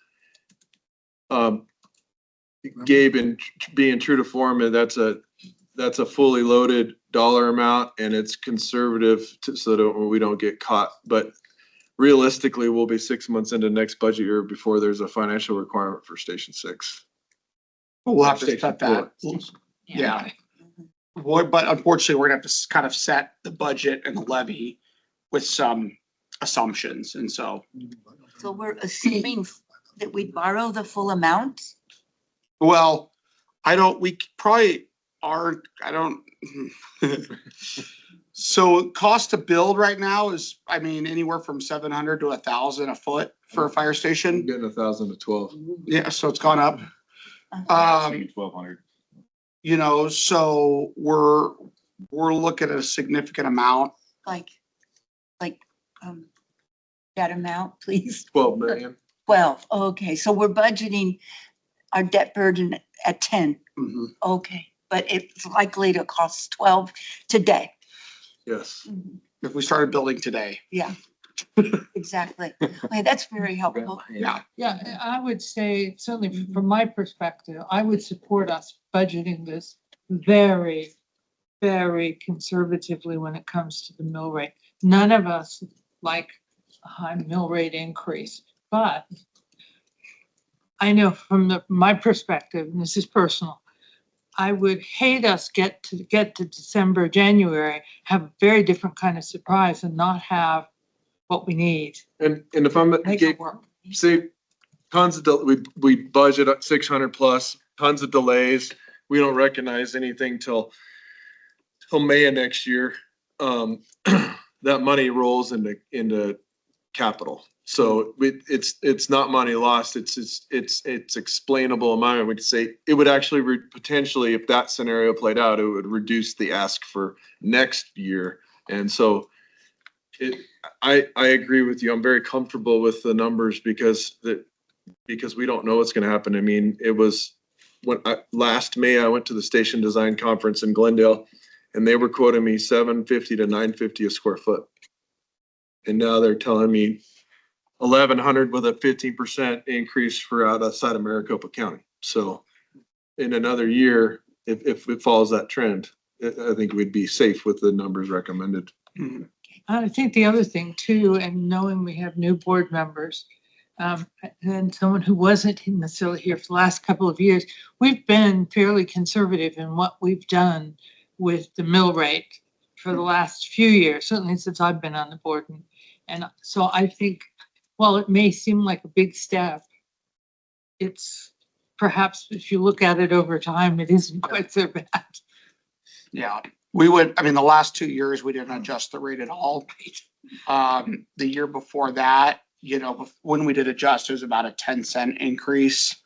Gabe, and being true to form, that's a fully loaded dollar amount, and it's conservative so that we don't get caught. But realistically, we'll be 6 months into next budget year before there's a financial requirement for Station 6. We'll have to Station set that. 4. Yeah. But unfortunately, we're gonna have to kind of set the budget and the levy with some assumptions. And so, So we're assuming that we borrow the full amount? well, we probably aren't, so cost to build right now is, anywhere from 700 to 1,000 a foot for a fire I'm station. getting 1,000 to 12. Yeah, so it's gone up. 1,200. So we're looking at a significant amount. Like, that amount, please? 12 million. 12, okay, so we're budgeting our debt burden at 10, Mhm. okay, but it's likely to cost 12 today. Yes. If we started building today. Yeah, exactly. Okay, that's very helpful. Yeah. Yeah, I would say, certainly from my perspective, I would support us budgeting this very, very conservatively when it comes to the mill rate. None of us like a high mill rate increase, but I know from my perspective, and this is personal, I would hate us get to December, January, have a very different kind of surprise and not have what we need. And if I'm, Make it work. say, tons of, we budget at 600 plus, tons of delays. We don't recognize anything till May of next year. That money rolls into capital. So it's not money lost. It's explainable amount. We could say it would actually potentially, if that scenario played out, it would reduce the ask for next year. And so I agree with you. I'm very comfortable with the numbers because we don't know what's going to happen. It was last May I went to the station design conference in Glendale, and they were quoting me $750 to $950 a square foot, and now they're telling me $1,100 with a 15% increase for outside of Maricopa County. So in another year, if it follows that trend, I think we'd be safe with the numbers recommended. Mhm. I think the other thing too, and knowing we have new board members, and someone who wasn't necessarily here for the last couple of years, we've been fairly conservative in what we've done with the mill rate for the last few years, certainly since I've been on the board. And so I think, while it may seem like a big step, it's perhaps, if you look at it over time, it isn't quite so bad. Yeah, the last 2 years, we didn't adjust the rate at all. The year before that, when we did adjust, it was about a 10-cent increase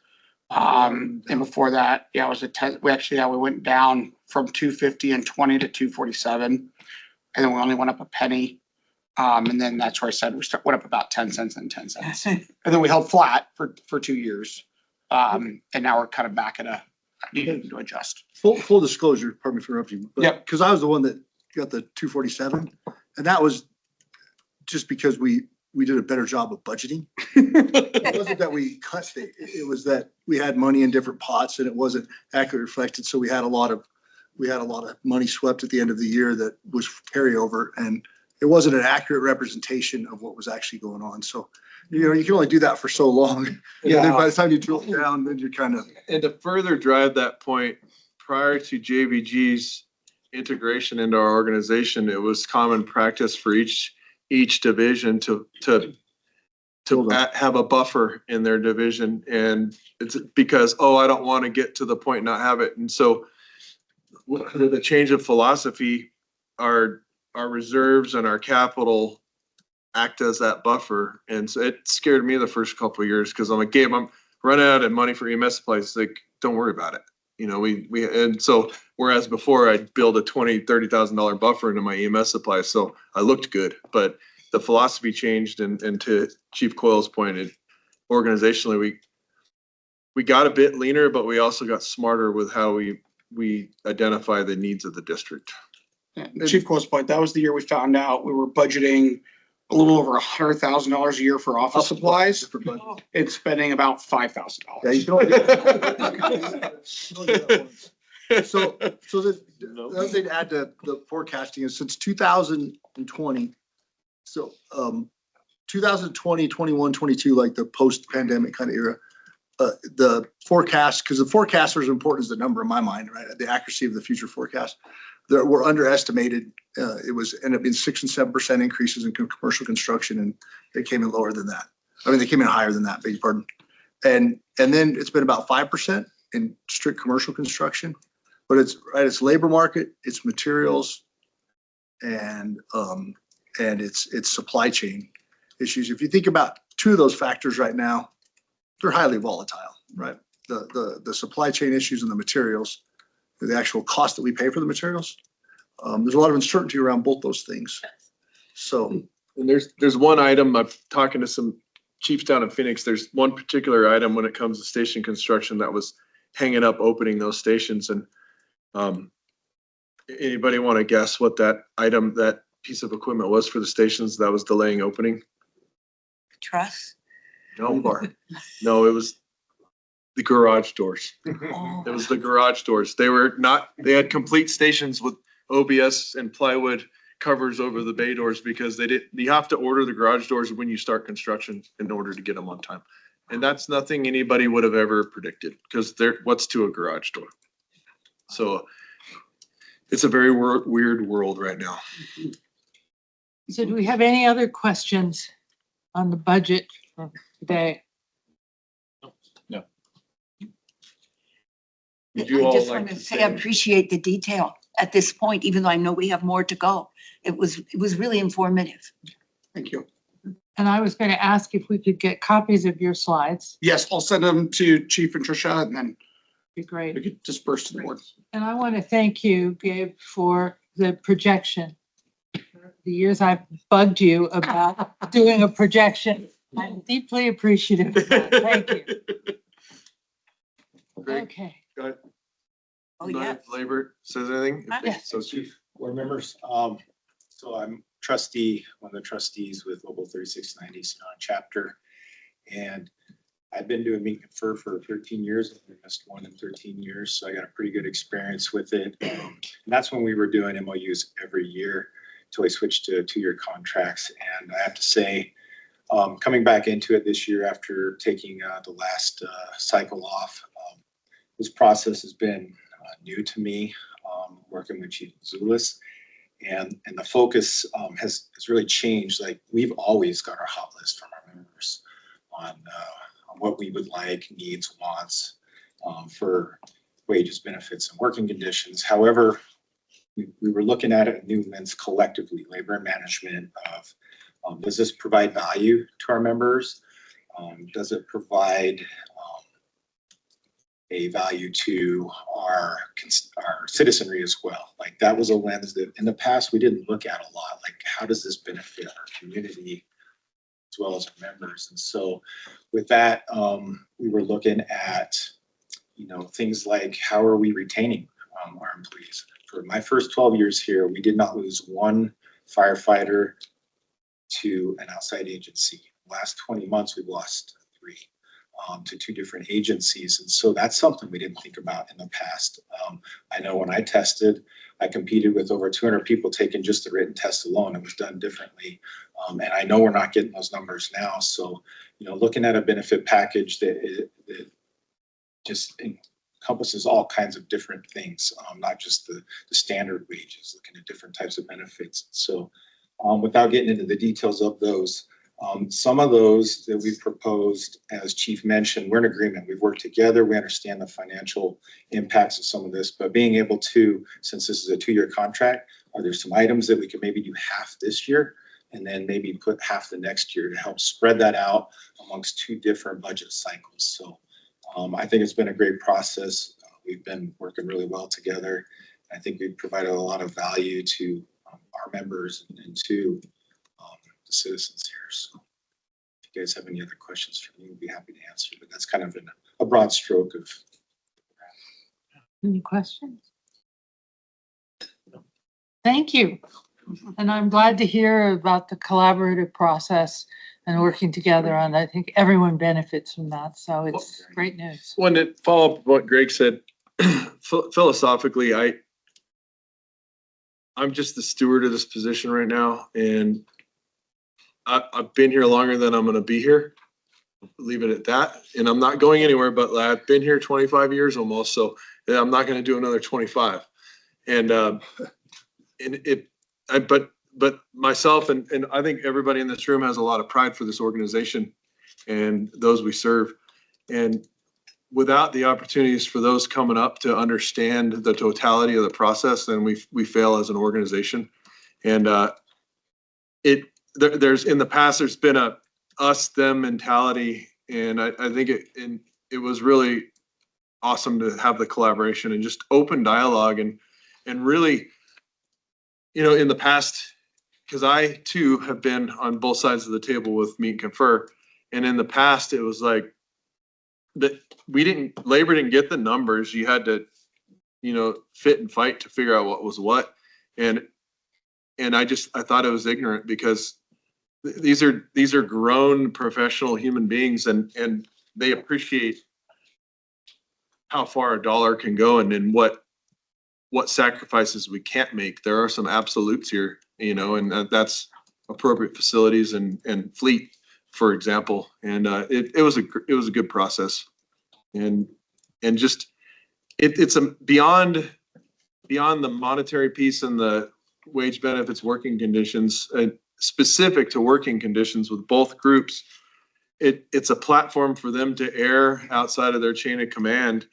And before that, yeah, it was we actually, we went down from 250 and 20 to 247. And then we only went up a penny. And then that's where I said went up about 10 cents and 10 cents. And then we held flat for 2 years. And now we're kind of back at needing to adjust. Full disclosure, pardon me for interrupting, but Yep. because I was the one that got the 247, and that was just because we did a better job of budgeting. It wasn't that we cut it was that we had money in different pots and it wasn't accurately reflected. So we had a lot of money swept at the end of the year that was carryover, and it wasn't an accurate representation of what was actually going on. So, you can only do that for so long. Yeah. Then by the time you drill it down, then you're kind of. And to further drive that point, prior to JVG's integration into our organization, it was common practice for each division to have a buffer in their division. And it's because, I don't want to get to the point and not have it. And so with the change of philosophy, our reserves and our capital act as that buffer. And so it scared me the first couple of years because I'm like, Gabe, I'm running out of money for EMS supplies. Like, don't worry about it. And so whereas before I'd build a $20,000-$30,000 buffer into my EMS supplies, so I looked good, but the philosophy changed. And to Chief Coyle's point, organizationally, we got a bit leaner, but we also got smarter with how we identify the needs of the district. Chief Cole's point, that was the year we found out we were budgeting a little over $100,000 a year for office supplies. It's spending about $5,000. Yeah, you can only do that once. So the other thing to add to the forecasting is since 2020, so 2020, 21, 22, like the post-pandemic kind of era, the forecast, because the forecast are as important as the number in my mind, right? The accuracy of the future forecast. That were underestimated. It ended up being 6 and 7% increases in commercial construction, and they came in lower than that. I mean, they came in higher than that, beg your pardon. And then it's been about 5% in strict commercial construction, but it's labor market, it's materials, and it's supply chain issues. If you think about two of those factors right now, they're highly volatile, right? The supply chain issues and the materials, the actual cost that we pay for the materials. There's a lot of uncertainty around both those things. So, and there's one item, I'm talking to some chiefs down in Phoenix, there's one particular item when it comes to station construction that was hanging up opening those stations. And anybody want to guess what that piece of equipment was for the stations that was delaying opening? Truss. No, no, it was the garage doors. Oh. It was the garage doors. They had complete stations with OBS and plywood covers over the bay doors because you have to order the garage doors when you start construction in order to get them on time. And that's nothing anybody would have ever predicted because what's to a garage door? So it's a very weird world right now. So do we have any other questions on the budget for today? Would you I all just like want to to say say- I appreciate the detail at this point, even though I know we have more to go. It was really informative. Thank you. And I was going to ask if we could get copies of your slides. Yes, I'll send them to Chief and Tricia, and then Be great. we could disperse to the board. And I want to thank you, Gabe, for the projection. The years I've bugged you about doing a projection, I'm deeply appreciative of that. Thank you. Great. Okay. Oh, yeah. Labor says anything? Yes. So Chief. Board members, so I'm one of the trustees with Local 3690 Sedona chapter. And I've been doing meet and confer for 13 years. I missed one in 13 years, so I got a pretty good experience with it. And that's when we were doing MOUs every year until we switched to 2-year contracts. And I have to say, coming back into it this year after taking the last cycle off, this process has been new to me, working with Chief Zulis, and the focus has really changed. Like, we've always got our hot list from our members on what we would like, needs, wants for wages, benefits, and working conditions. However, we were looking at it in new lens collectively, labor and management of does this provide value to our members? Does it provide a value to our citizenry as well. Like that was a lens that in the past we didn't look at a lot. Like how does this benefit our community as well as our members? And so with that, we were looking at, things like how are we retaining our employees? For my first 12 years here, we did not lose one firefighter to an outside agency. Last 20 months, we've lost 3 to 2 different agencies. And so that's something we didn't think about in the past. I know when I tested, I competed with over 200 people taking just the written test alone. It was done differently. And I know we're not getting those numbers now. So, looking at a benefit package that just encompasses all kinds of different things, not just the standard wages, looking at different types of benefits. So without getting into the details of those, some of those that we've proposed, as Chief mentioned, we're in agreement. We've worked together. We understand the financial impacts of some of this, but being able to, since this is a 2-year contract, are there some items that we could maybe do half this year and then maybe put half the next year to help spread that out amongst 2 different budget cycles? So I think it's been a great process. We've been working really well together. I think we've provided a lot of value to our members and to the citizens here. So if you guys have any other questions for me, we'd be happy to answer, but that's kind of a broad stroke of. Any questions? Thank you. And I'm glad to hear about the collaborative process and working together on, I think everyone benefits from that. So it's great news. One to follow up what Greg said, philosophically, I'm just the steward of this position right now, and I've been here longer than I'm going to be here. Leave it at that. And I'm not going anywhere, but I've been here 25 years almost, so I'm not going to do another 25. But myself and I think everybody in this room has a lot of pride for this organization and those we serve. And without the opportunities for those coming up to understand the totality of the process, then we fail as an organization. And there's in the past, there's been a us them mentality. And I think it was really awesome to have the collaboration and just open dialogue and really, in the past, because I too have been on both sides of the table with Meet and Confer. And in the past, it was like that labor didn't get the numbers. You had to, fit and fight to figure out what was what. And I thought it was ignorant because these are grown professional human beings and they appreciate how far a dollar can go and what sacrifices we can't make. There are some absolutes here, and that's appropriate facilities and fleet, for example. And it was a good process, and just it's beyond the monetary piece and the wage benefits, working conditions, specific to working conditions with both groups. It's a platform for them to air outside of their chain of command.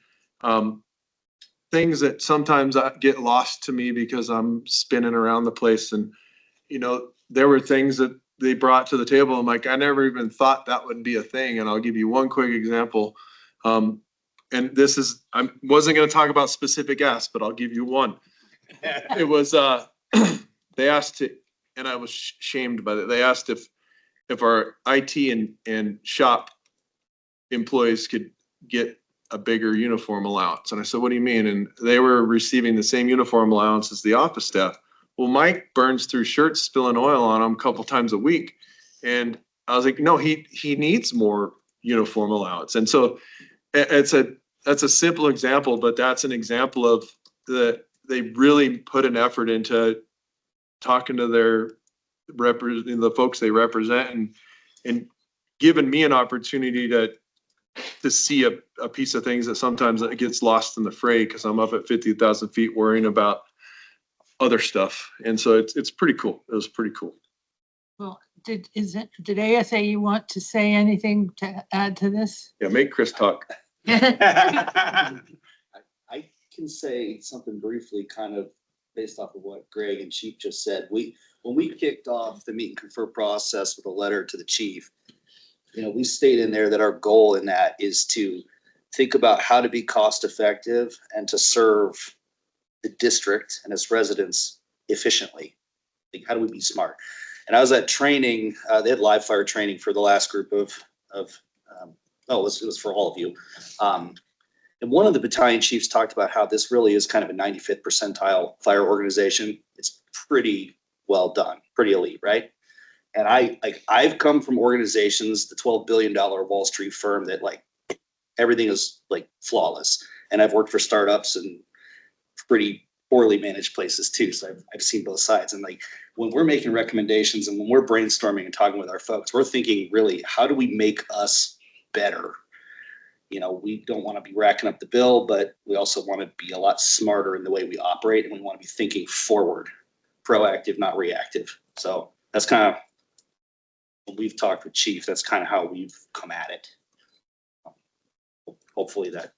Things that sometimes get lost to me because I'm spinning around the place. And, there were things that they brought to the table. I'm like, I never even thought that would be a thing. And I'll give you one quick example. And I wasn't going to talk about specific asks, but I'll give you one. It was, they asked to, and I was shamed by that. They asked if our IT and shop employees could get a bigger uniform allowance. And I said, what do you mean? And they were receiving the same uniform allowance as the office staff. Well, Mike burns through shirts, spilling oil on them a couple times a week. And I was like, no, he needs more uniform allowance. And so that's a simple example, but that's an example of they really put an effort into talking to the folks they represent and giving me an opportunity to see a piece of things that sometimes it gets lost in the fray because I'm up at 50,000 feet worrying about other stuff. And so it's pretty cool. It was pretty cool. Well, did ASAU want to say anything to add to this? Yeah, make Chris talk. I can say something briefly, kind of based off of what Greg and Chief just said. When we kicked off the Meet and Confer process with a letter to the chief, we stated in there that our goal in that is to think about how to be cost effective and to serve the district and its residents efficiently. Like, how do we be smart? And I was at training, they had live fire training for the last group of it was for all of you. And one of the battalion chiefs talked about how this really is kind of a 95th percentile fire organization. It's pretty well done, pretty elite, right? And I've come from organizations, the $12 billion Wall Street firm that like everything is like flawless. And I've worked for startups and pretty poorly managed places too. So I've seen both sides. And like when we're making recommendations and when we're brainstorming and talking with our folks, we're thinking really, how do we make us better? You know, we don't want to be racking up the bill, but we also want to be a lot smarter in the way we operate. And we want to be thinking forward, proactive, not reactive. So that's kind of, when we've talked with Chief, that's kind of how we've come at it. Hopefully that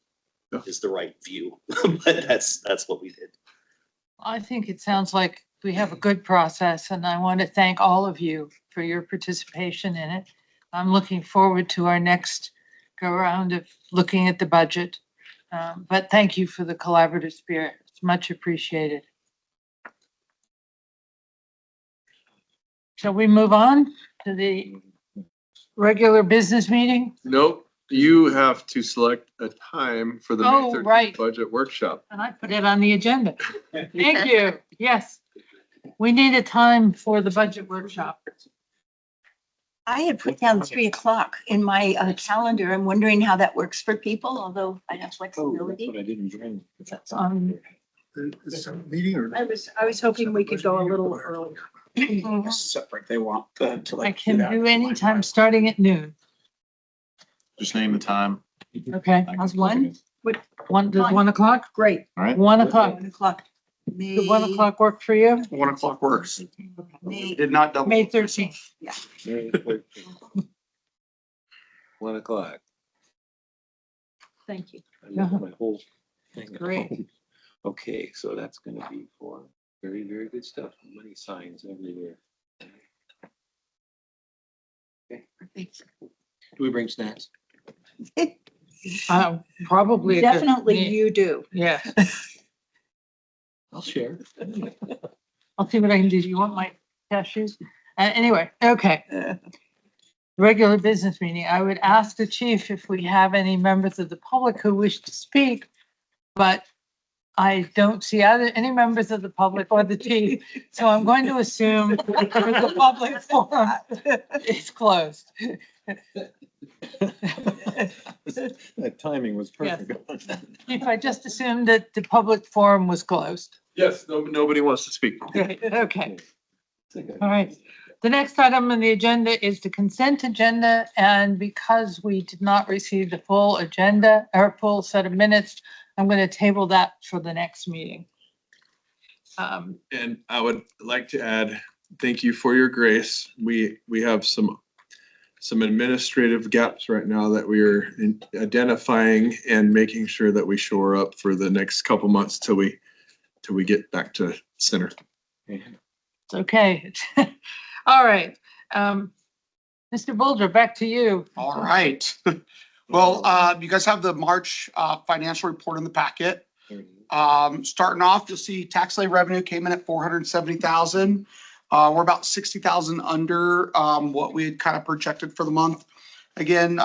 is the right view, but that's what we did. I think it sounds like we have a good process, and I want to thank all of you for your participation in it. I'm looking forward to our next go around of looking at the budget. But thank you for the collaborative spirit. It's much appreciated. Shall we move on to the regular business meeting? Nope, you have to select a time for the May Oh, 13th right. budget workshop. And I put it on the agenda. Thank you. Yes. We need a time for the budget workshop. I had put down 3 o'clock in my calendar. I'm wondering how that works for people, although I have flexibility. I didn't bring. That's on. Is there a meeting or? I was hoping we could go a little earlier. Separate, they want to I like. can do any time starting at noon. Just name the time. Okay. How's one? Does 1 o'clock? Great. All right. 1 o'clock. 1 o'clock. Does 1 o'clock work for you? 1 o'clock works. May, Did not double. May 13th. 1 o'clock. Thank you. I left my whole thing at Great. home. Okay, so that's gonna be for very, very good stuff. Money signs everywhere. Okay. Do we bring snacks? Probably. a good- Definitely you do. Yeah. I'll share. I'll see what I can do. Do you want my cashews? Anyway, okay. Regular business meeting. I would ask the chief if we have any members of the public who wish to speak, but I don't see either any members of the public or the chief. So I'm going to assume the public forum is closed. That timing was perfect. Chief, I just assumed that the public forum was closed. Yes, nobody wants to speak. Great, okay. All right. The next item on the agenda is the consent agenda, and because we did not receive the full agenda or full set of minutes, I'm going to table that for the next meeting. And I would like to add, thank you for your grace. We have some administrative gaps right now that we are identifying and making sure that we shore up for the next couple months till we get back to center. It's okay. All right. Mr. Boulder, back to you. All right. Well, you guys have the March financial report in the packet. Starting off, you'll see tax levy revenue came in at 470,000. We're about 60,000 under what we had kind of projected for the month. Again,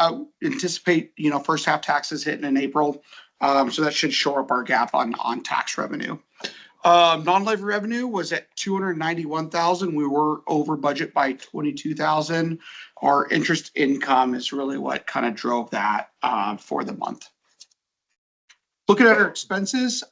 anticipate, first half taxes hitting in April. So that should shore up our gap on tax revenue. Non-levy revenue was at 291,000. We were over budget by 22,000. Our interest income is really what kind of drove that for the month. Looking at our expenses,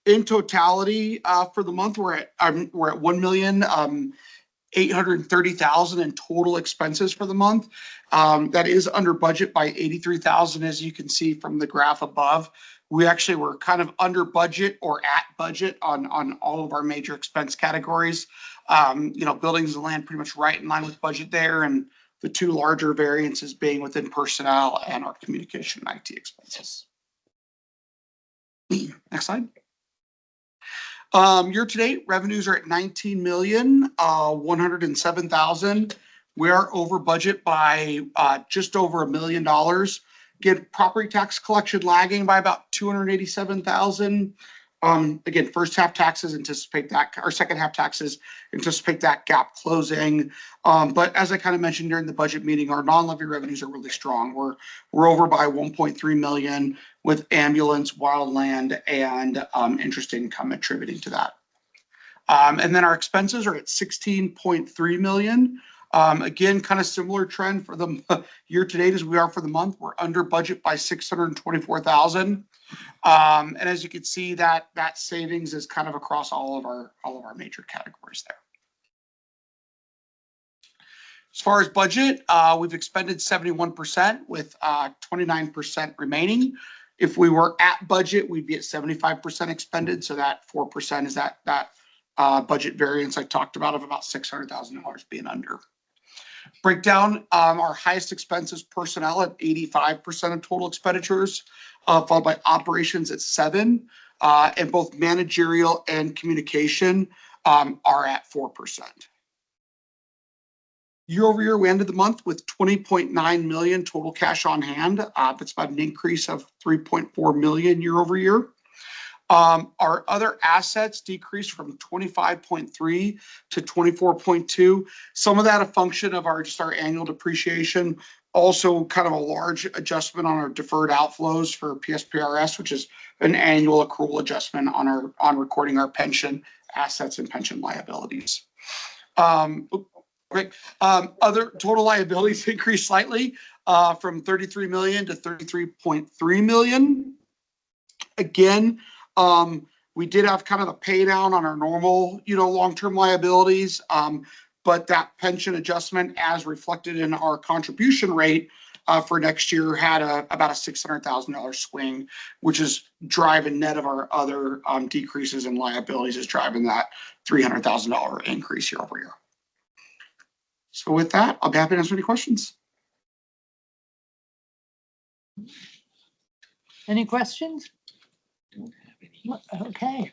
in totality for the month, we're at 1,830,000 in total expenses for the month. That is under budget by 83,000, as you can see from the graph above. We actually were kind of under budget or at budget on all of our major expense categories. Buildings and land pretty much right in line with budget there, and the two larger variances being within personnel and our communication and IT expenses. Next slide. Year to date, revenues are at 19,107,000. We are over budget by just over $1 million. Again, property tax collection lagging by about 287,000. Again, first half taxes anticipate that, or second half taxes anticipate that gap closing. But as I kind of mentioned during the budget meeting, our non-levy revenues are really strong. We're over by 1.3 million with ambulance, wildland, and interest income attributing to that. And then our expenses are at 16.3 million. Again, kind of similar trend for the year to date as we are for the month. We're under budget by 624,000. And as you can see, that savings is kind of across all of our major categories there. As far as budget, we've expended 71% with 29% remaining. If we were at budget, we'd be at 75% expended. So that 4% is that budget variance I talked about of about $600,000 being under. Breakdown, our highest expenses personnel at 85% of total expenditures, followed by operations at 7%, and both managerial and communication are at 4%. Year over year, we ended the month with 20.9 million total cash on hand. That's about an increase of 3.4 million year over year. Our other assets decreased from 25.3 to 24.2. Some of that a function of our annual depreciation. Also kind of a large adjustment on our deferred outflows for PSPRS, which is an annual accrual adjustment on recording our pension assets and pension liabilities. Other total liabilities increased slightly from 33 million to 33.3 million. Again, we did have kind of a pay down on our normal, long-term liabilities. But that pension adjustment as reflected in our contribution rate for next year had about a $600,000 swing, which is driving net of our other decreases in liabilities is driving that $300,000 increase year over year. So with that, I'll be happy to answer any questions. Any questions? Okay.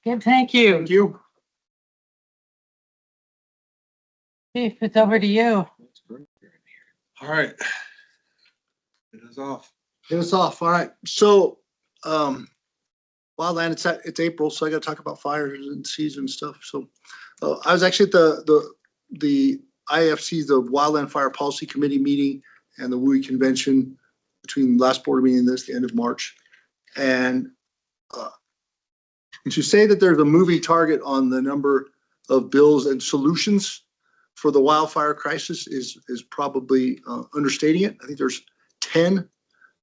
Good, thank you. Thank you. Chief, it's over to you. All right. It is off. Get us off. All right. So, wildland, it's April, so I got to talk about fires and season stuff. So, I was actually at the IFC, the Wildland Fire Policy Committee meeting and the WUI convention between last board meeting and this, the end of March. And to say that there's a moving target on the number of bills and solutions for the wildfire crisis is probably understating it. I think there's 10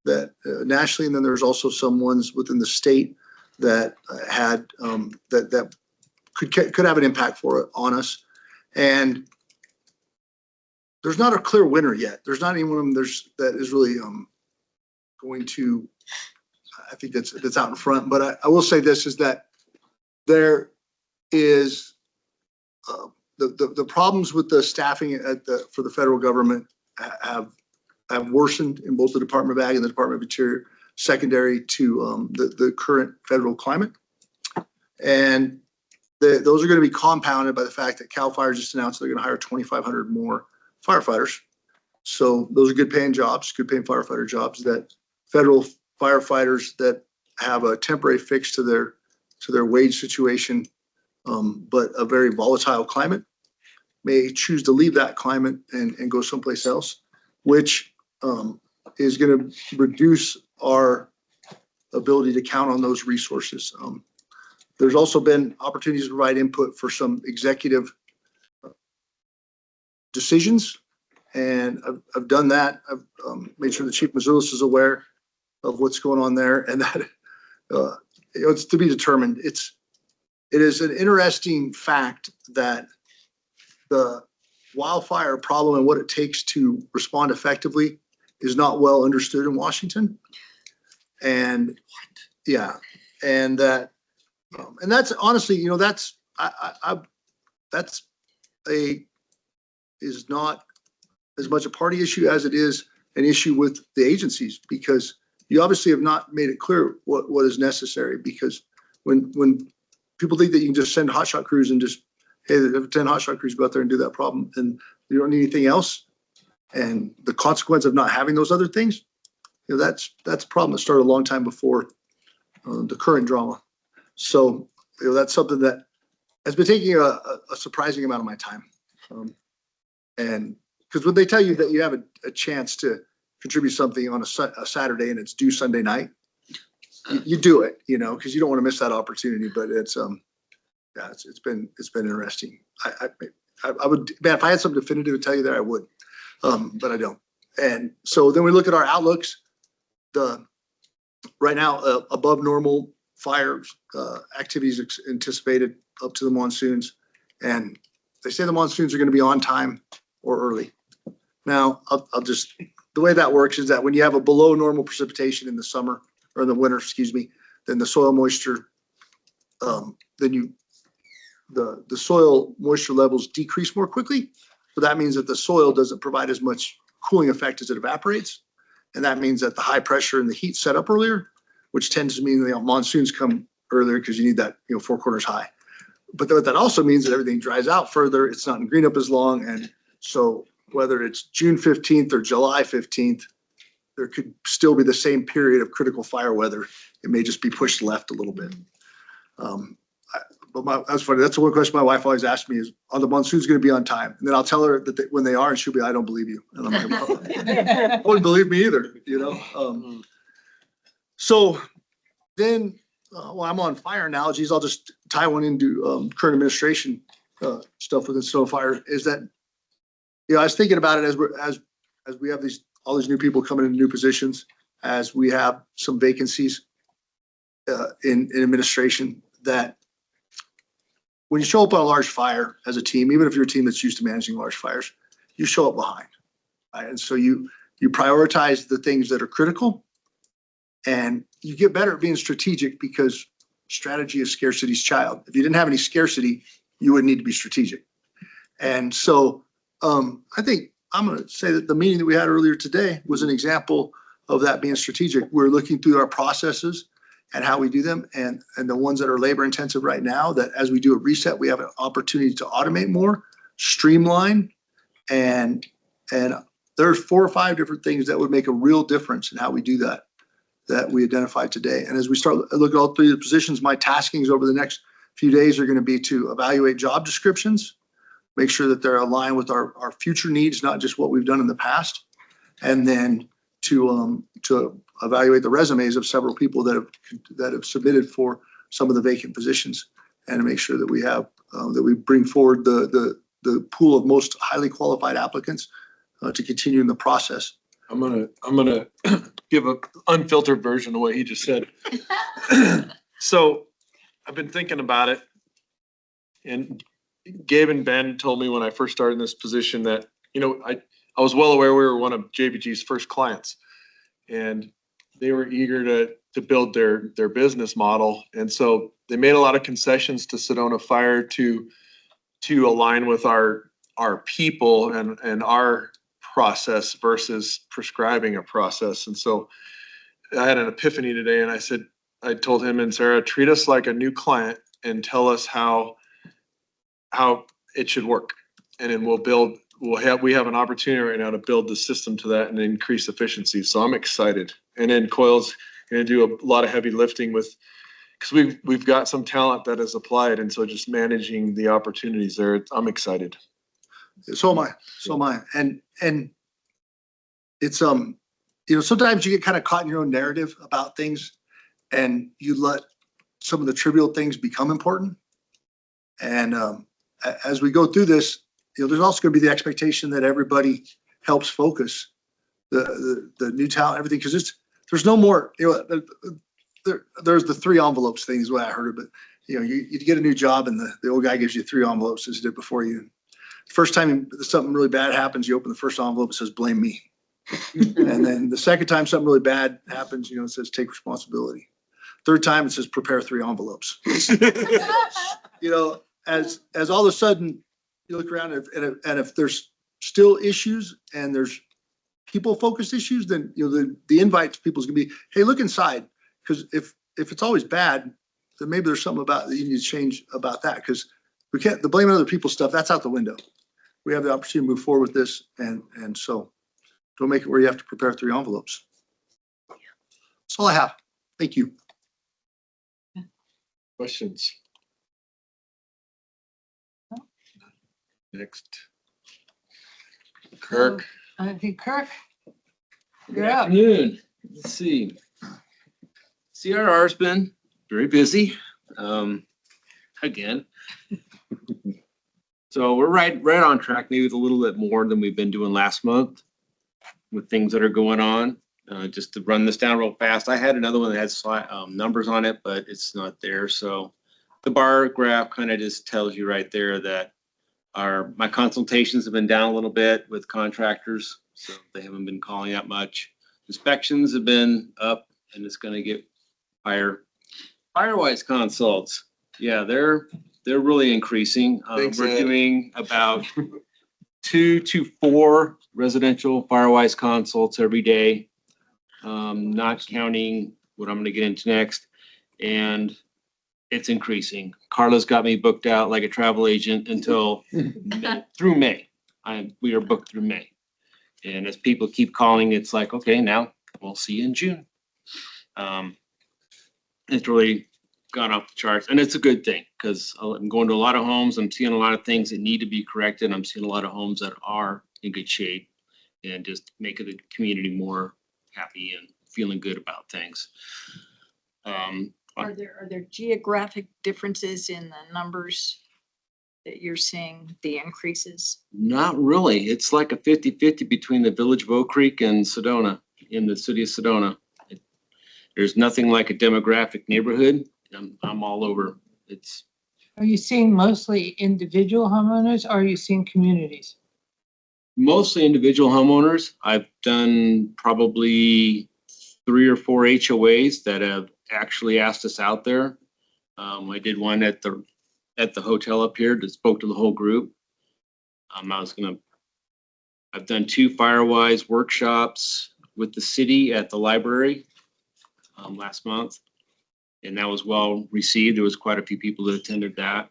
that nationally, and then there's also some ones within the state that had that could have an impact on us. And there's not a clear winner yet. There's not anyone of them that is really going to, I think that's out in front. But I will say this is that there is the problems with the staffing for the federal government have worsened in both the Department of Ag and the Department of Interior, secondary to the current federal climate. And those are going to be compounded by the fact that CAL FIRE just announced they're going to hire 2,500 more firefighters. So those are good paying jobs, good paying firefighter jobs that federal firefighters that have a temporary fix to their wage situation, but a very volatile climate, may choose to leave that climate and go someplace else, which is going to reduce our ability to count on those resources. There's also been opportunities to provide input for some executive decisions, and I've done that. I've made sure the Chief Mazulis is aware of what's going on there, and that it's to be determined. It is an interesting fact that the wildfire problem and what it takes to respond effectively is not well understood in Washington. And yeah, and that, and that's honestly, that's is not as much a party issue as it is an issue with the agencies, because you obviously have not made it clear what is necessary. Because when people think that you can just send hotshot crews and just, hey, 10 hotshot crews go out there and do that problem, and you don't need anything else, and the consequence of not having those other things that's a problem that started a long time before the current drama. So, that's something that has been taking a surprising amount of my time. And because when they tell you that you have a chance to contribute something on a Saturday and it's due Sunday night, you do it, because you don't want to miss that opportunity. But it's been interesting. I would, man, if I had something definitive to tell you there, I would, but I don't. And so then we look at our outlooks. Right now, above normal fire activities anticipated up to the monsoons, and they say the monsoons are going to be on time or early. Now, I'll just, the way that works is that when you have a below normal precipitation in the summer or in the winter, excuse me, then the soil moisture, the soil moisture levels decrease more quickly. So that means that the soil doesn't provide as much cooling effect as it evaporates. And that means that the high pressure and the heat set up earlier, which tends to mean the monsoons come earlier because you need that, 4 quarters high. But what that also means that everything dries out further. It's not in green up as long. And so whether it's June 15th or July 15th, there could still be the same period of critical fire weather. It may just be pushed left a little bit. But that's funny. That's the one question my wife always asks me is, are the monsoons going to be on time? And then I'll tell her that when they are, and she'll be, I don't believe you. And I'm like, well, I wouldn't believe me either, So then, while I'm on fire analogies, I'll just tie one into current administration stuff within Sedona Fire. Is that, I was thinking about it as we have all these new people coming into new positions, as we have some vacancies in administration, that when you show up on a large fire as a team, even if you're a team that's used to managing large fires, you show up behind. Right? And so you prioritize the things that are critical, and you get better at being strategic, because strategy is scarcity's child. If you didn't have any scarcity, you wouldn't need to be strategic. And so I think I'm going to say that the meeting that we had earlier today was an example of that being strategic. We're looking through our processes and how we do them, and the ones that are labor intensive right now, that as we do a reset, we have an opportunity to automate more, streamline, and there's 4 or 5 different things that would make a real difference in how we do that we identified today. And as we start look at all 3 of the positions, my taskings over the next few days are going to be to evaluate job descriptions, make sure that they're aligned with our future needs, not just what we've done in the past, and then to evaluate the resumes of several people that have submitted for some of the vacant positions, and to make sure that we have that we bring forward the pool of most highly qualified applicants to continue in the process. I'm gonna give an unfiltered version of what he just said. So I've been thinking about it, and Gabe and Ben told me when I first started in this position that, I was well aware we were one of JBG's first clients, and they were eager to build their business model. And so they made a lot of concessions to Sedona Fire to align with our people and our process versus prescribing a process. And so I had an epiphany today, and I told him and Sarah, treat us like a new client and tell us how it should work. And then we have an opportunity right now to build the system to that and increase efficiency. So I'm excited. And then Coyle's going to do a lot of heavy lifting because we've got some talent that is applied. And so just managing the opportunities there, I'm excited. So am I. And it's, sometimes you get kind of caught in your own narrative about things, and you let some of the trivial things become important. And as we go through this, there's also going to be the expectation that everybody helps focus the new talent, everything, because there's no more, there's the 3 envelopes thing is what I heard of it. You get a new job and the old guy gives you 3 envelopes as he did before you. First time something really bad happens, you open the first envelope, it says, blame me. And then the second time something really bad happens, it says, take responsibility. Third time it says, prepare 3 envelopes. As all of a sudden you look around and if there's still issues and there's people focused issues, then, the invite to people is gonna be, hey, look inside. Because if it's always bad, then maybe there's something about that you need to change about that. Because we can't, the blaming other people's stuff, that's out the window. We have the opportunity to move forward with this, and so don't make it where you have to prepare 3 envelopes. That's all I have. Thank you. Questions? Next. Kirk. I think Kirk, Good you're up. afternoon. Let's see. CRR's been very busy, again. So we're right on track, maybe with a little bit more than we've been doing last month with things that are going on. Just to run this down real fast, I had another one that had numbers on it, but it's not there. So the bar graph kind of just tells you right there that my consultations have been down a little bit with contractors, so they haven't been calling out much. Inspections have been up, and it's going to get higher. Firewise consults, yeah, they're really increasing. Thanks, We're Ed. doing about 2 to 4 residential Firewise consults every day, not counting what I'm going to get into next, and it's increasing. Carla's got me booked out like a travel agent until through May. We are booked through May. And as people keep calling, it's like, okay, now we'll see you in June. It's really gone off the charts, and it's a good thing because I'm going to a lot of homes. I'm seeing a lot of things that need to be corrected. I'm seeing a lot of homes that are in good shape and just making the community more happy and feeling good about things. Are there geographic differences in the numbers that you're seeing, the increases? Not really. It's like a 50-50 between the village of Oak Creek and Sedona, in the city of Sedona. There's nothing like a demographic neighborhood. I'm all over. It's Are you seeing mostly individual homeowners or are you seeing communities? mostly individual homeowners. I've done probably 3 or 4 HOAs that have actually asked us out there. I did one at the hotel up here that spoke to the whole group. I've done 2 Firewise workshops with the city at the library last month, and that was well received. There was quite a few people that attended that.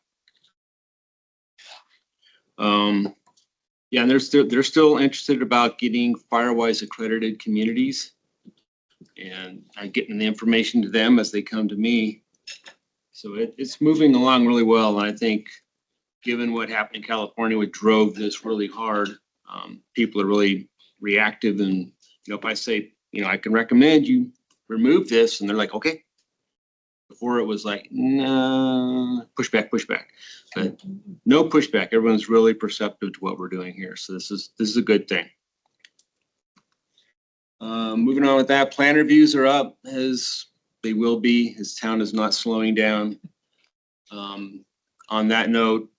Yeah, and they're still interested about getting Firewise accredited communities, and I'm getting the information to them as they come to me. So it's moving along really well, and I think given what happened in California, which drove this really hard, people are really reactive. And if I say, I can recommend you remove this, and they're like, okay. Before it was like, no, pushback, but no pushback. Everyone's really perceptive to what we're doing here. So this is a good thing. Moving on with that, plan reviews are up as they will be. His town is not slowing down. On that note,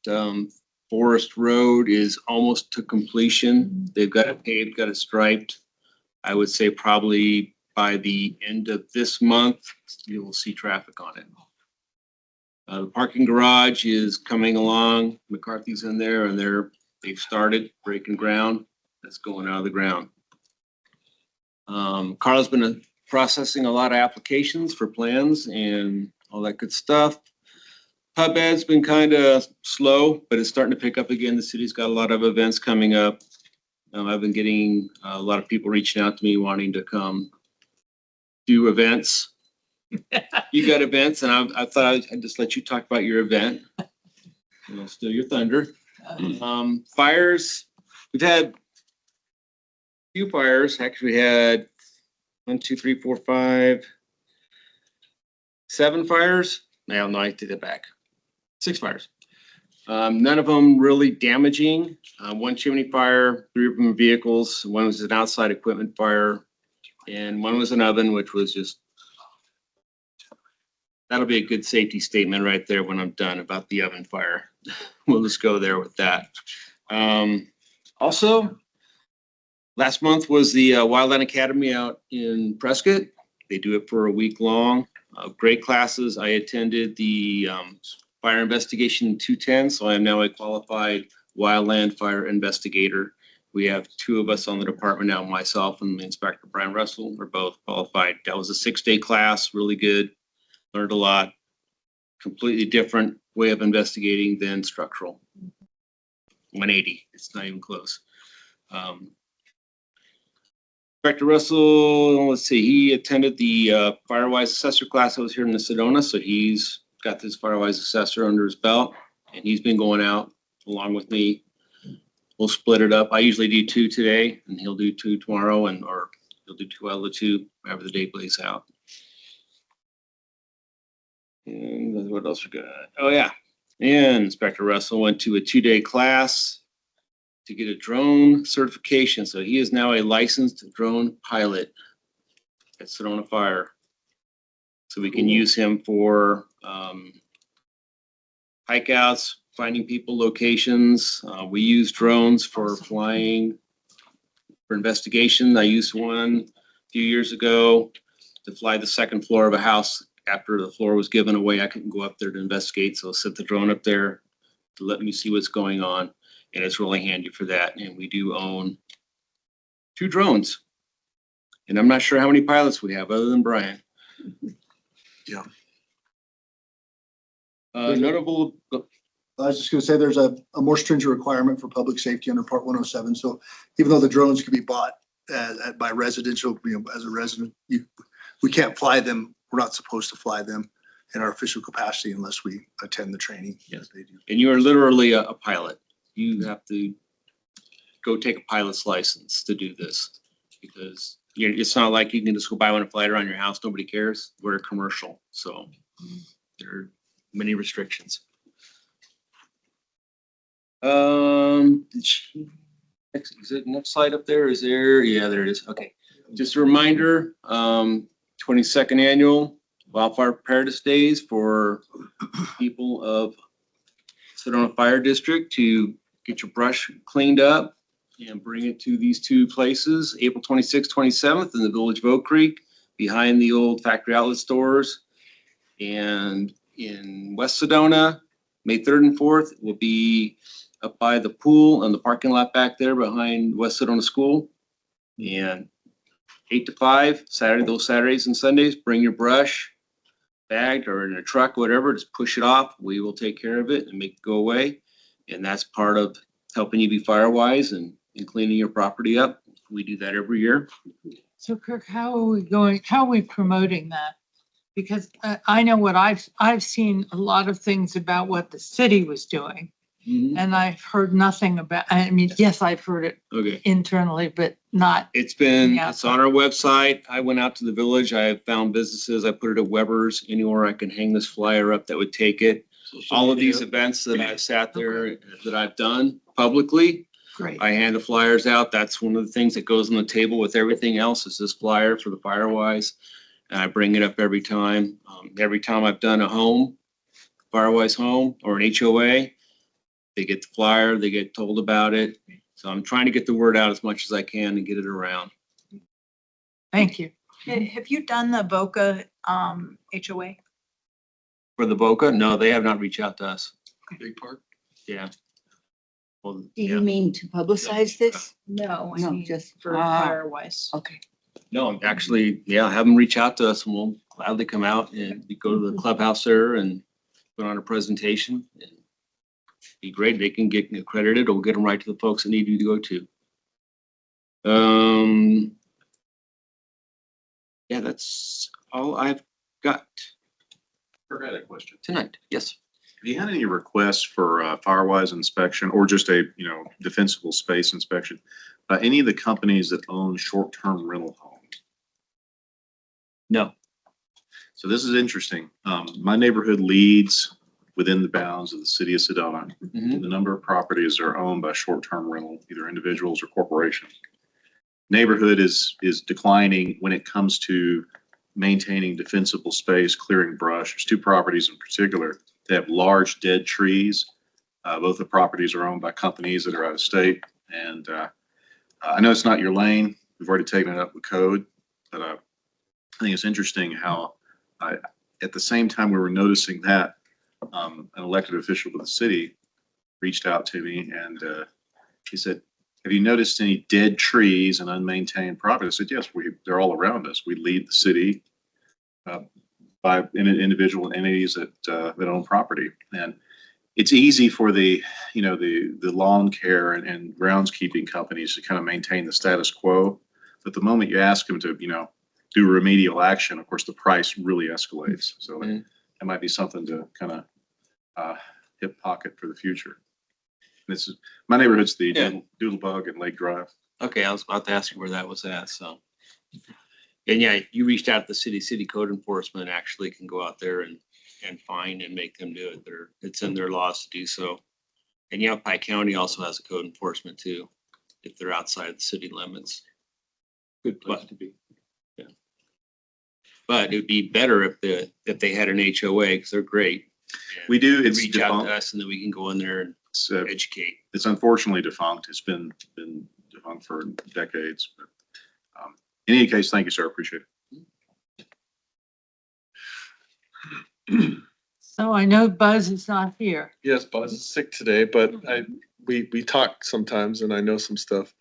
Forest Road is almost to completion. They've got it paved, got it striped. I would say probably by the end of this month, you will see traffic on it. The parking garage is coming along. McCarthy's in there, and they've started breaking ground. That's going out of the ground. Carla's been processing a lot of applications for plans and all that good stuff. Pub ed's been kind of slow, but it's starting to pick up again. The city's got a lot of events coming up. I've been getting a lot of people reaching out to me wanting to come do events. You got events, and I thought I'd just let you talk about your event. Steal your thunder. Fires, we've had a few fires. Actually, we had 1, 2, 3, 4, 5, 7 fires. No, I take that back. 6 fires. None of them really damaging. 1 chimney fire, 3 of them vehicles. 1 was an outside equipment fire, and 1 was an oven, which was just, that'll be a good safety statement right there when I'm done about the oven fire. We'll just go there with that. Also, last month was the Wildland Academy out in Prescott. They do it for a week long. Great classes. I attended the Fire Investigation 210, so I am now a qualified wildland fire investigator. We have 2 of us on the department now, myself and Inspector Brian Russell. We're both qualified. That was a 6-day class, really good. Learned a lot. Completely different way of investigating than structural. 180, it's not even close. Inspector Russell, let's see, he attended the Firewise Assessor class that was here in the Sedona, so he's got this Firewise Assessor under his belt, and he's been going out along with me. We'll split it up. I usually do 2 today, and he'll do 2 tomorrow, or he'll do 2 out of the 2, wherever the day plays out. And what else we got? Oh, yeah. And Inspector Russell went to a 2-day class to get a drone certification. So he is now a licensed drone pilot at Sedona Fire. So we can use him for hike outs, finding people locations. We use drones for flying, for investigation. I used one a few years ago to fly the 2nd floor of a house. After the floor was given away, I couldn't go up there to investigate. So I set the drone up there to let me see what's going on. And it's really handy for that. And we do own 2 drones. And I'm not sure how many pilots we have other than Brian. Yeah. Notable, I was just gonna say, there's a more stringent requirement for public safety under Part 107. So even though the drones could be bought by residential, as a resident, we can't fly them. We're not supposed to fly them in our official capacity unless we attend the training. Yes. They do. and you are literally a pilot. You have to go take a pilot's license to do this because it's not like you can just go buy one and fly it around your house. Nobody cares. We're a commercial, so there are many restrictions. Is it next slide up there? Is there? Yeah, there it is. Okay. Just a reminder, 22nd annual Wildfire Preparedness Days for people of Sedona Fire District to get your brush cleaned up and bring it to these 2 places, April 26th, 27th in the Village of Oak Creek, behind the old factory outlet stores. And in West Sedona, May 3rd and 4th will be up by the pool and the parking lot back there behind West Sedona School. And 8 to 5, those Saturdays and Sundays, bring your brush bagged or in a truck, whatever, just push it off. We will take care of it and make it go away. And that's part of helping you be fire-wise and cleaning your property up. We do that every year. So Kirk, how are we promoting that? Because I know what I've seen a lot of things about what the city was doing. And I've heard nothing about, I mean, yes, I've heard it Okay. internally, but not. It's on Yeah. our website. I went out to the village. I found businesses. I put it at Weber's, anywhere I can hang this flyer up that would take it. All of these events that I've sat there, that I've done publicly, Great. I hand the flyers out. That's one of the things that goes on the table with everything else is this flyer for the Firewise. And I bring it up every time. Every time I've done a home, Firewise home or an HOA, they get the flyer, they get told about it. So I'm trying to get the word out as much as I can and get it around. Thank you. Have you done the Boca HOA? For the Boca, no, they have not reached out to us. Big park. Yeah. Well, Do you yeah. mean to publicize this? No, I No, mean, just- for Ah. Firewise. Okay. No, actually, yeah, have them reach out to us and we'll gladly come out and we go to the clubhouse there and put on a presentation. And be great. They can get accredited or we'll get them right to the folks that need you to go to. Yeah, that's all I've got I had a question. tonight. Yes. Have you had any requests for Firewise inspection or just a, defensible space inspection by any of the companies that own short-term rental homes? No. So this is interesting. My neighborhood leads within the bounds of the city of Sedona. Mhm. The number of properties are owned by short-term rental, either individuals or corporations. Neighborhood is declining when it comes to maintaining defensible space, clearing brush. There's 2 properties in particular that have large dead trees. Both the properties are owned by companies that are out of state. And I know it's not your lane. We've already taken it up with code, but I think it's interesting how at the same time we were noticing that, an elected official with the city reached out to me and he said, have you noticed any dead trees and unmaintained property? I said, yes, they're all around us. We lead the city by individual entities that own property. And it's easy for the lawn care and groundskeeping companies to kind of maintain the status quo. But the moment you ask them to, do remedial action, of course, the price really escalates. So that might be something to kind of hip pocket for the future. This is, my neighborhood's the Doodlebug and Lake Drive. Okay, I was about to ask you where that was at, so. And yeah, you reached out to the city code enforcement actually can go out there and fine and make them do it. It's in their laws to do so. And Pike County also has a code enforcement too, if they're outside the city limits. Good place to be. Yeah. But it'd be better if they had an HOA, because they're great. And We do, they it's reach out to defunct. us and then we can go in there and educate. It's unfortunately defunct. It's been defunct for decades. But in any case, thank you, sir. Appreciate it. So I know Buzz is not here. Yes, Buzz is sick today, but we talk sometimes and I know some stuff.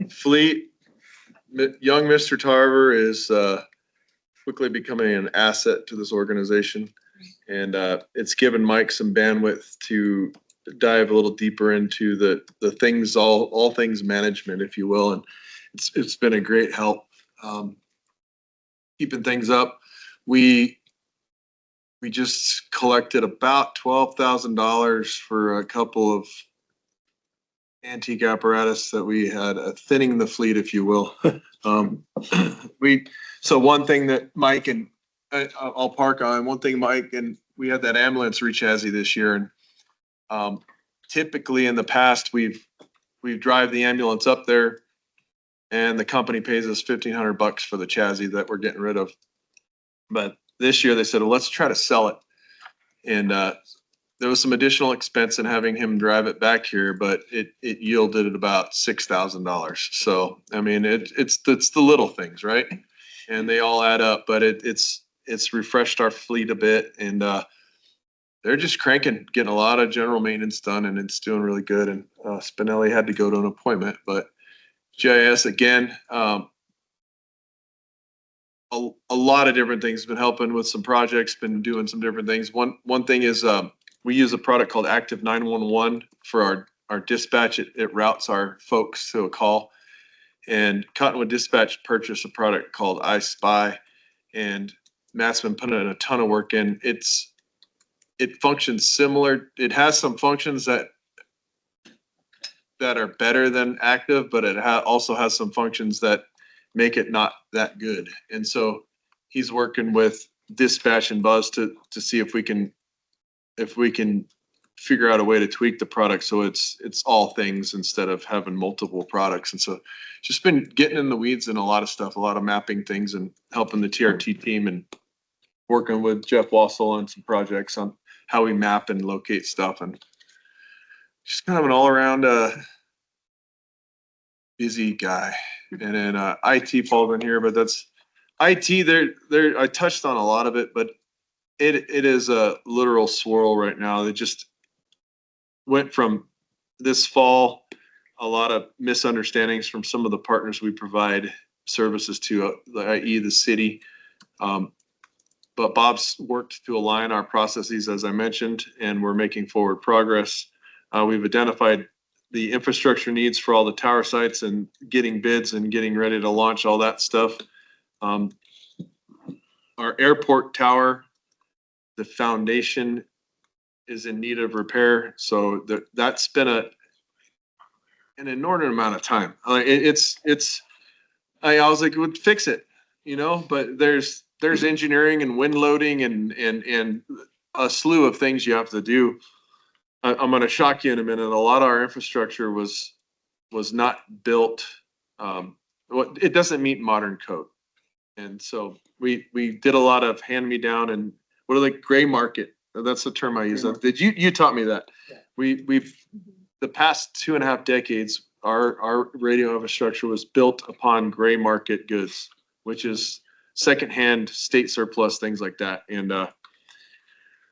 Fleet, young Mr. Tarver is quickly becoming an asset to this organization. And it's given Mike some bandwidth to dive a little deeper into the things, all things management, if you will. And it's been a great help keeping things up. We just collected about $12,000 for a couple of antique apparatus that we had, thinning the fleet, if you will. So one thing that Mike and I'll park on, one thing Mike and we had that ambulance re-chassis this year, and typically in the past we've drive the ambulance up there and the company pays us $1,500 for the chassis that we're getting rid of. But this year they said, well, let's try to sell it. And there was some additional expense in having him drive it back here, but it yielded at about $6,000. So, I mean, it's the little things, right? And they all add up, but it's refreshed our fleet a bit, and they're just cranking, getting a lot of general maintenance done, and it's doing really good. And Spinelli had to go to an appointment, but GIS again, a lot of different things, been helping with some projects, been doing some different things. One thing is we use a product called Active 911 for our dispatch. It routes our folks to a call. And Cottonwood Dispatch purchased a product called I Spy, and Matt's been putting in a ton of work in. It functions similar. It has some functions that are better than Active, but it also has some functions that make it not that good. And so he's working with Dispatch and Buzz to see if we can figure out a way to tweak the product so it's all things instead of having multiple products. And so just been getting in the weeds and a lot of stuff, a lot of mapping things and helping the TRT team and working with Jeff Wassel on some projects on how we map and locate stuff, and just kind of an all around busy guy. And then IT Paul's in here, but that's IT. There I touched on a lot of it, but it is a literal swirl right now. They just went from this fall, a lot of misunderstandings from some of the partners we provide services to, i.e. the city. But Bob's worked to align our processes, as I mentioned, and we're making forward progress. We've identified the infrastructure needs for all the tower sites and getting bids and getting ready to launch all that stuff. Our airport tower, the foundation is in need of repair. So that's been an inordinate amount of time. I was like, would fix it, but there's engineering and wind loading and a slew of things you have to do. I'm going to shock you in a minute. A lot of our infrastructure was not built. It doesn't meet modern code. And so we did a lot of hand me down and what are they, gray market. That's the term I use. Did you taught me that? Yeah. We've the past 2.5 decades, our radio infrastructure was built upon gray market goods, which is secondhand state surplus, things like that. And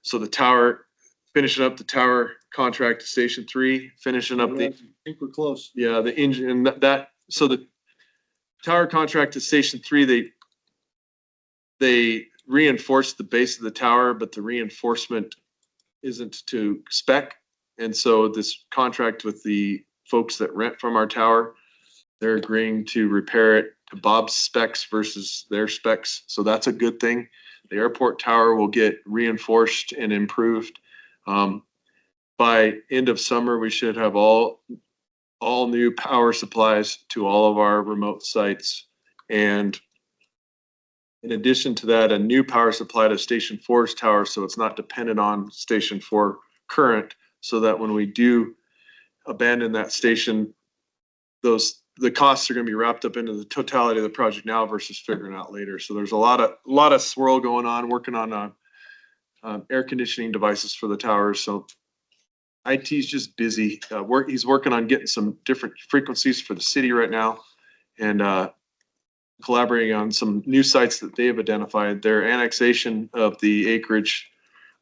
so the tower, finishing up the tower contract to Station 3, finishing up I think we're close. the engine and so the tower contract to Station 3, they reinforced the base of the tower, but the reinforcement isn't to spec. And so this contract with the folks that rent from our tower, they're agreeing to repair it to Bob's specs versus their specs. So that's a good thing. The airport tower will get reinforced and improved. By end of summer, we should have all new power supplies to all of our remote sites. And in addition to that, a new power supply to Station 4's tower, so it's not dependent on Station 4 current, so that when we do abandon that station, the costs are going to be wrapped up into the totality of the project now versus figuring out later. So there's a lot of swirl going on, working on air conditioning devices for the towers. So IT's just busy. He's working on getting some different frequencies for the city right now, and collaborating on some new sites that they've identified. Their annexation of the acreage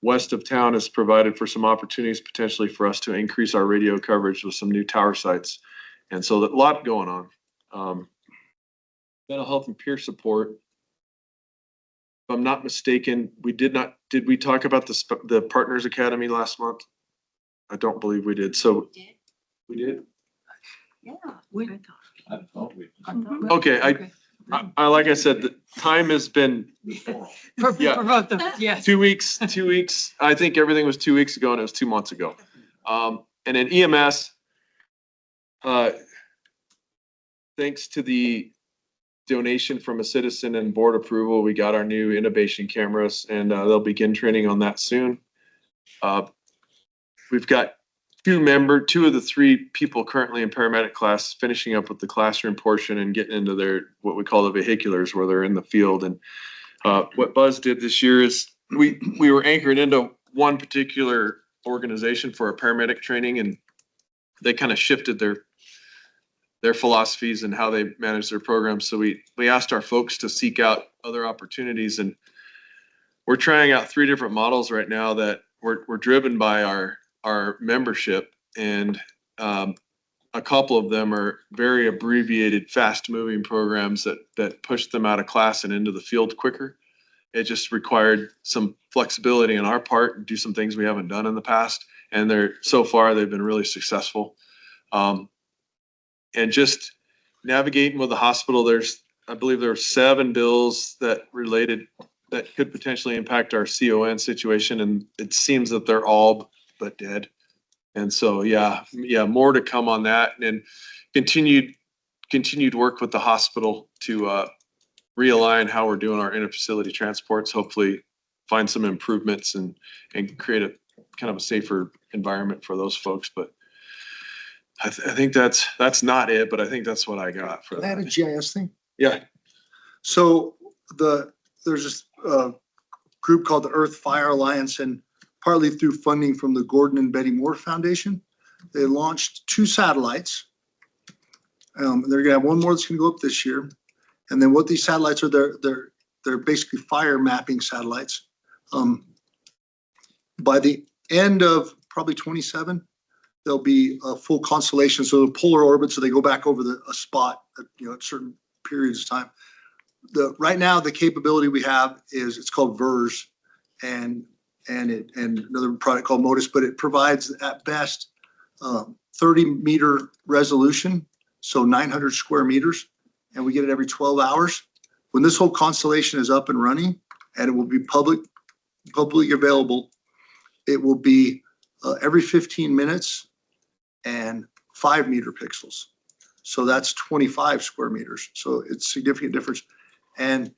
west of town has provided for some opportunities potentially for us to increase our radio coverage with some new tower sites. And so a lot going on. Mental health and peer support. If I'm not mistaken, did we talk about the Partners Academy last month? I don't believe we did. So we did? Yeah. I thought we. Okay, I like I said, the time has been For Yeah. for both of us, yes. 2 weeks. I think everything was 2 weeks ago and it was 2 months ago. And in EMS, thanks to the donation from a citizen and board approval, we got our new innovation cameras, and they'll begin training on that soon. We've got two of the three people currently in paramedic class finishing up with the classroom portion and getting into their, what we call the vehiculars, where they're in the field. And what Buzz did this year is we were anchored into one particular organization for our paramedic training, and they kind of shifted their philosophies and how they manage their programs. So we asked our folks to seek out other opportunities, and we're trying out 3 different models right now that we're driven by our membership, and a couple of them are very abbreviated, fast-moving programs that push them out of class and into the field quicker. It just required some flexibility on our part and do some things we haven't done in the past, and so far they've been really successful. And just navigating with the hospital, I believe there are 7 bills that could potentially impact our CON situation, and it seems that they're all but dead. And so, yeah, more to come on that, and continued work with the hospital to realign how we're doing our interfacility transports, hopefully find some improvements and create a kind of a safer environment for those folks. But I think that's not it, but I think that's what I got for Can I add a that. GIS thing? Yeah. So there's this group called the Earth Fire Alliance, and partly through funding from the Gordon and Betty Moore Foundation, they launched 2 satellites. They're gonna have one more that's gonna go up this year. And then what these satellites are, they're basically fire mapping satellites. By the end of probably 27, there'll be a full constellation, so the polar orbit, so they go back over a spot at certain periods of time. Right now, the capability we have it's called VERS, and another product called Modus, but it provides at best 30-meter resolution, so 900 square meters, and we get it every 12 hours. When this whole constellation is up and running, and it will be publicly available, it will be every 15 minutes and 5-meter pixels. So that's 25 square meters. So it's a significant difference. And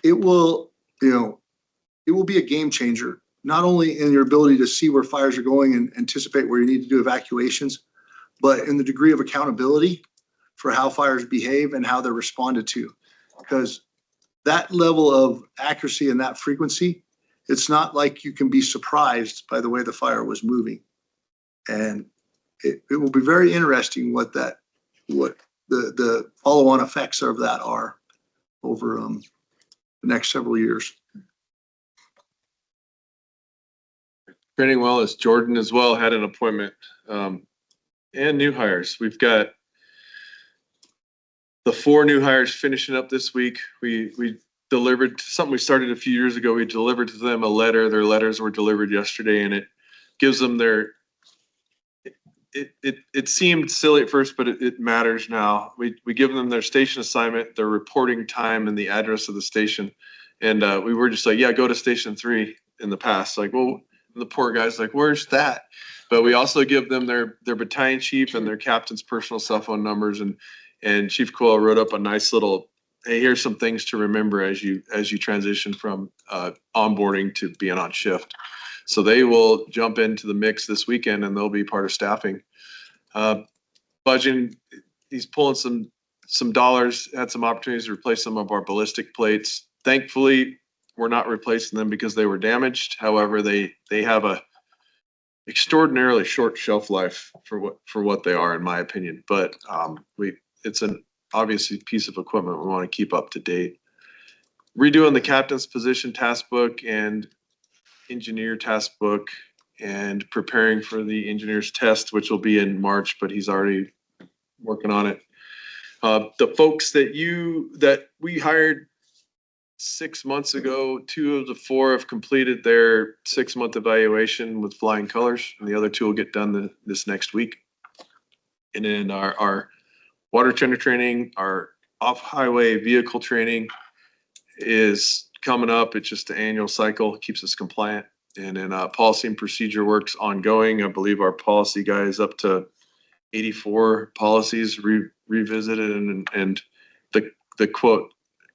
it will be a game changer, not only in your ability to see where fires are going and anticipate where you need to do evacuations, but in the degree of accountability for how fires behave and how they're responded to. Because that level of accuracy and that frequency, it's not like you can be surprised by the way the fire was moving. And it will be very interesting what the follow-on effects of that are over the next several years. Training well as Jordan as well had an appointment, and new hires. We've got the 4 new hires finishing up this week. We delivered something we started a few years ago. We delivered to them a letter. Their letters were delivered yesterday, and it gives them it seemed silly at first, but it matters now. We give them their station assignment, their reporting time and the address of the station. And we were just like, yeah, go to station 3 in the past. Like, well, the poor guy's like, where's that? But we also give them their battalion chief and their captain's personal cell phone numbers. And Chief Coyle wrote up a nice little, hey, here's some things to remember as you transition from onboarding to being on shift. So they will jump into the mix this weekend and they'll be part of staffing. Budgeting, he's pulling some dollars, had some opportunities to replace some of our ballistic plates. Thankfully, we're not replacing them because they were damaged. However, they have a extraordinarily short shelf life for what they are, in my opinion. But it's an obviously piece of equipment we want to keep up to date. Redoing the captain's position task book and engineer task book, and preparing for the engineer's test, which will be in March, but he's already working on it. The folks that we hired 6 months ago, 2 of the 4 have completed their 6-month evaluation with flying colors, and the other 2 will get done this next week. And then our water tender training, our off-highway vehicle training is coming up. It's just an annual cycle, keeps us compliant. And then policy and procedure work's ongoing. I believe our policy guy is up to 84 policies revisited, and the quote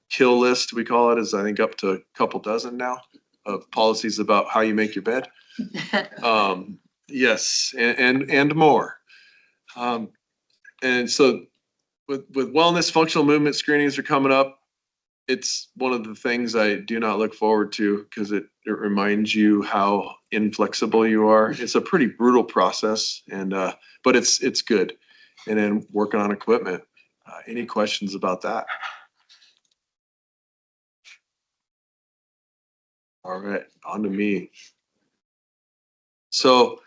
kill list, we call it, is I think up to a couple dozen now of policies about how you make your bed. Yes, and more. And so with wellness, functional movement screenings are coming up. It's one of the things I do not look forward to because it reminds you how inflexible you are. It's a pretty brutal process, and but it's good. And then working on equipment. Any questions about that? All right, on to me. So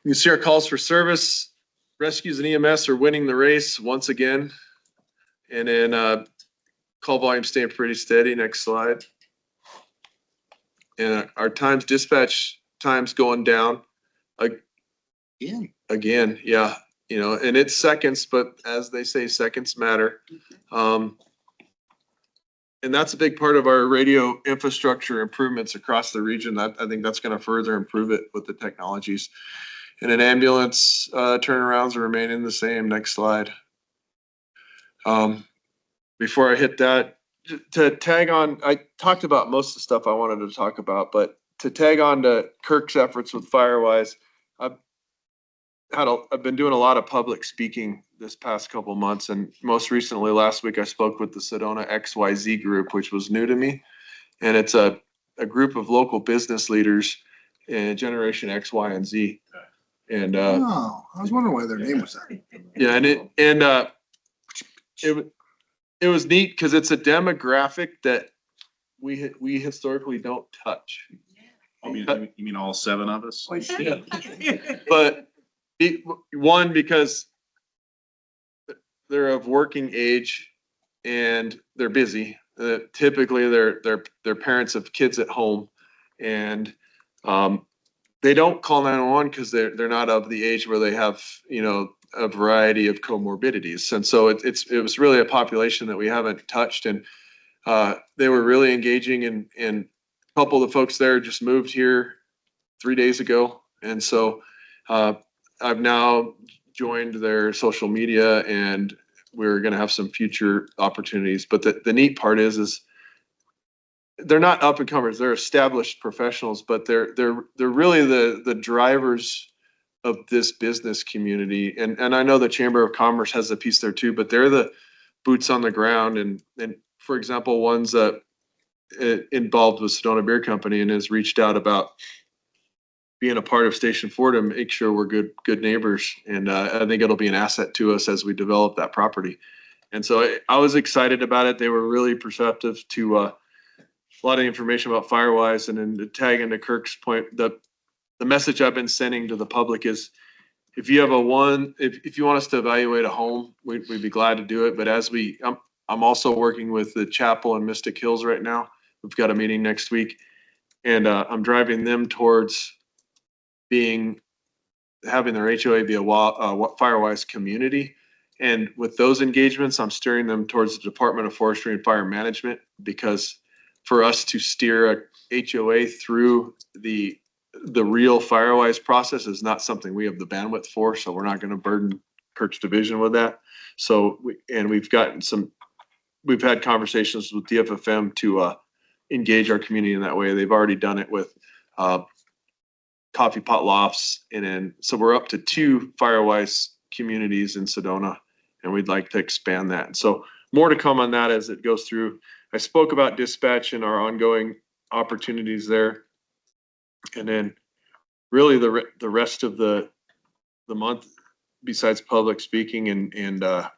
you can see our calls for service. Rescues and EMS are winning the race once again. And then call volume staying pretty steady. Next slide. And our dispatch times going down again. Yeah. And it's seconds, but as they say, seconds matter. And that's a big part of our radio infrastructure improvements across the region. I think that's going to further improve it with the technologies. And in ambulance, turnarounds are remaining the same. Next slide. Before I hit that, to tag on, I talked about most of the stuff I wanted to talk about, but to tag on to Kirk's efforts with Firewise, I've been doing a lot of public speaking this past couple months, and most recently last week I spoke with the Sedona XYZ group, which was new to me, and it's a group of local business leaders in Generation X, Y, and Z. And Oh, I was wondering why their name was that. yeah, and it was neat because it's a demographic that we historically don't touch. You mean all 7 of us? Yeah. But one, because they're of working age and they're busy. Typically, they're parents of kids at home, and they don't call 911 because they're not of the age where they have a variety of comorbidities, and so it was really a population that we haven't touched, and they were really engaging, and a couple of the folks there just moved here 3 days ago, and so I've now joined their social media, and we're going to have some future opportunities. But the neat part is they're not up and comers; they're established professionals, but they're really the drivers of this business community. And I know the Chamber of Commerce has a piece there too, but they're the boots on the ground. And for example, one's involved with Sedona Beer Company and has reached out about being a part of Station 4 to make sure we're good neighbors. And I think it'll be an asset to us as we develop that property. And so I was excited about it. They were really perceptive to a lot of information about Firewise. And then to tag into Kirk's point, the message I've been sending to the public is if you have if you want us to evaluate a home, we'd be glad to do it. But I'm also working with the chapel in Mystic Hills right now. We've got a meeting next week, and I'm driving them towards being having their HOA be a Firewise community. And with those engagements, I'm steering them towards the Department of Forestry and Fire Management, because for us to steer a HOA through the real Firewise process is not something we have the bandwidth for, so we're not going to burden Kirk's division with that. So, we've had conversations with DFFM to engage our community in that way. They've already done it with coffee pot lofts, and then so we're up to 2 Firewise communities in Sedona, and we'd like to expand that. And so more to come on that as it goes through. I spoke about dispatch and our ongoing opportunities there, and then really the rest of the month, besides public speaking and a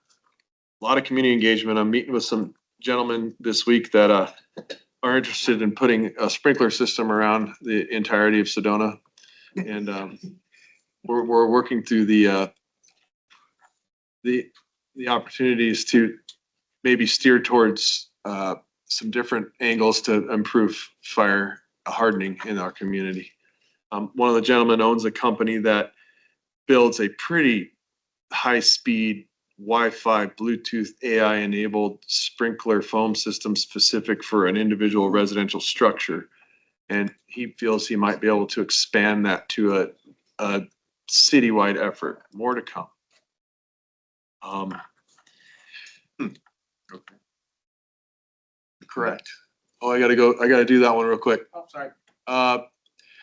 lot of community engagement. I'm meeting with some gentlemen this week that are interested in putting a sprinkler system around the entirety of Sedona. And we're working through the opportunities to maybe steer towards some different angles to improve fire hardening in our community. One of the gentlemen owns a company that builds a pretty high-speed Wi-Fi, Bluetooth, AI-enabled sprinkler foam system specific for an individual residential structure. And he feels he might be able to expand that to a citywide effort. More to come. Okay. Correct. Oh, I gotta do that one real quick. Oh, sorry.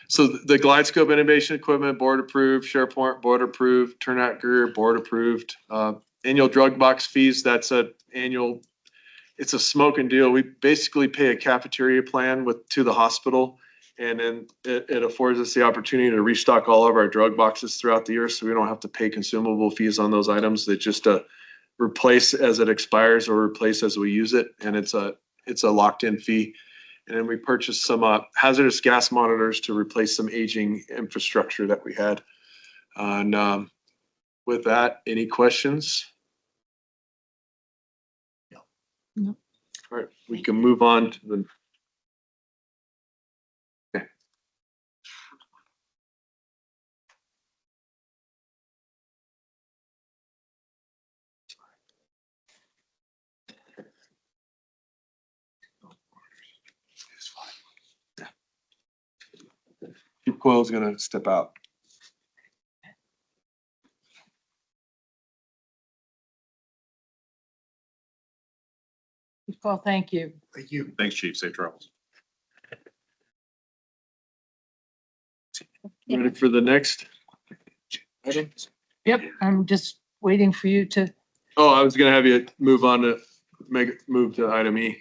So the GlideScope innovation equipment, board approved, SharePoint, board approved, turnout gear, board approved. Annual drug box fees, it's a smoking deal. We basically pay a cafeteria plan to the hospital, and then it affords us the opportunity to restock all of our drug boxes throughout the year, so we don't have to pay consumable fees on those items. They just replace as it expires or replace as we use it, and it's a locked in fee. And then we purchased some hazardous gas monitors to replace some aging infrastructure that we had. And with that, any questions? No. All right, we can move on to the. Okay. Chief Coyle's gonna step out. Well, thank you. Thank you. Thanks, Chief. Safe travels. Ready for the next item? Yep, I'm just waiting for you to, Oh, I was gonna have you move on to move to item E.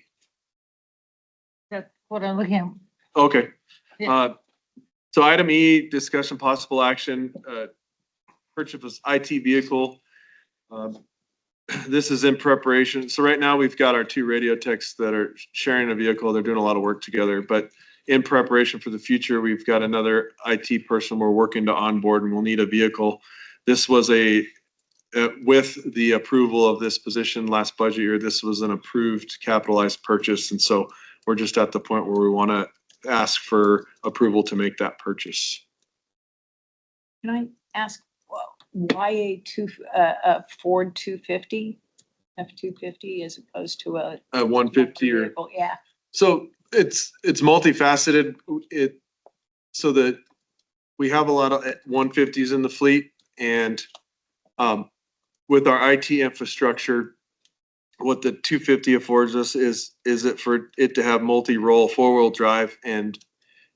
that's what I'm looking at. Okay. Yeah. So item E, discussion possible action, purchase of IT vehicle. This is in preparation. So right now we've got our 2 radio techs that are sharing a vehicle. They're doing a lot of work together, but in preparation for the future, we've got another IT person we're working to onboard, and we'll need a vehicle. This was with the approval of this position last budget year, this was an approved capitalized purchase. And so we're just at the point where we want to ask for approval to make that purchase. Can I ask why a Ford 250, F-250 as opposed to a 150 or vehicle? Yeah. so it's multifaceted. So that we have a lot of 150s in the fleet, and with our IT infrastructure, what the 250 affords us is it for it to have multi-role 4-wheel drive and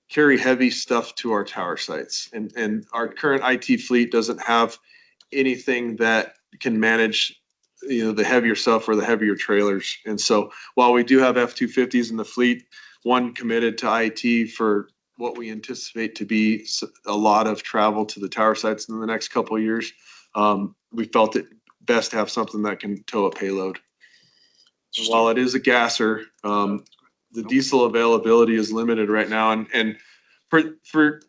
carry heavy stuff to our tower sites. And our current IT fleet doesn't have anything that can manage, the heavier stuff or the heavier trailers. And so while we do have F-250s in the fleet, one committed to IT for what we anticipate to be a lot of travel to the tower sites in the next couple of years, we felt it best to have something that can tow a payload. And while it is a gasser, the diesel availability is limited right now, and for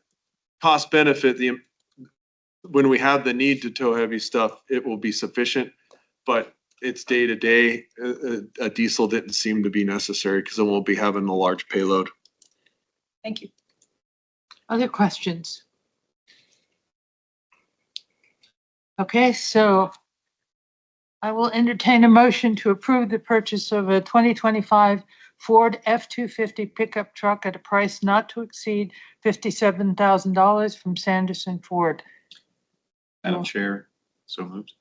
cost benefit, when we have the need to tow heavy stuff, it will be sufficient, but it's day to day. A diesel didn't seem to be necessary because it won't be having a large payload. Thank you. Other questions? Okay, so I will entertain a motion to approve the purchase of a 2025 Ford F-250 pickup truck at a price not to exceed $57,000 from Sanderson Ford. Madam Chair, so moved.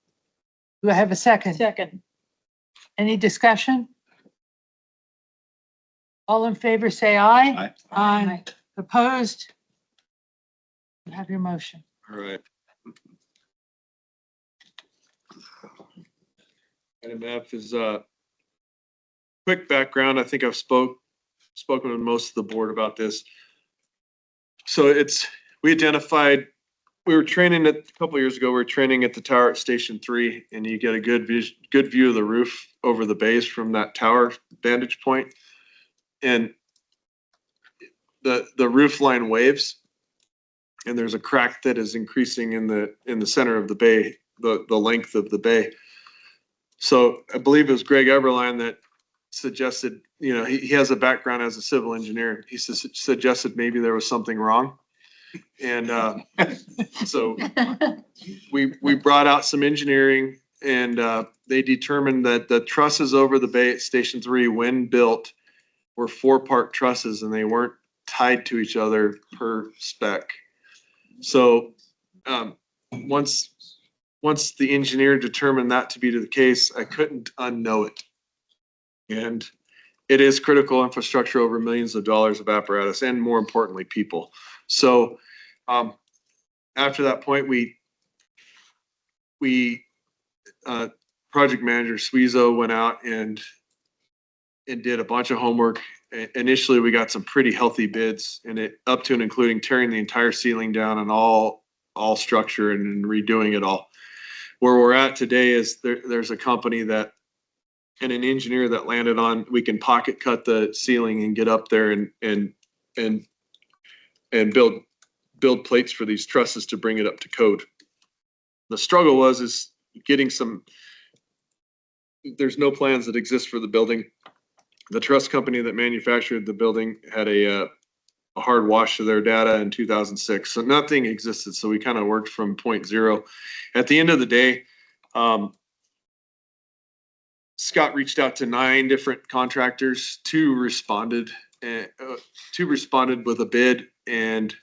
Do I have a second? Second. Any discussion? All in favor, say aye. Aye. Aye. Opposed? You have your motion. All right. Item F is quick background. I think I've spoken with most of the board about this. So we identified, we were training a couple years ago, we were training at the tower at Station 3, and you get a good view of the roof over the bays from that tower vantage point. And the roof line waves, and there's a crack that is increasing in the center of the bay, the length of the bay. So I believe it was Greg Everline that suggested, he has a background as a civil engineer. He suggested maybe there was something wrong. And so we brought out some engineering, and they determined that the trusses over the bay at Station 3, when built, were 4-part trusses, and they weren't tied to each other per spec. So once the engineer determined that to be the case, I couldn't unknow it. And it is critical infrastructure over millions of dollars of apparatus, and more importantly, people. So after that point, project manager Suizo went out and did a bunch of homework. Initially, we got some pretty healthy bids, and it up to and including tearing the entire ceiling down and all structure and redoing it all. Where we're at today is there's a company and an engineer that landed on, we can pocket cut the ceiling and get up there and build plates for these trusses to bring it up to code. The struggle is getting there's no plans that exist for the building. The truss company that manufactured the building had a hard wash of their data in 2006. So nothing existed. So we kind of worked from point zero. At the end of the day, Scott reached out to 9 different contractors. 2 responded with a bid, and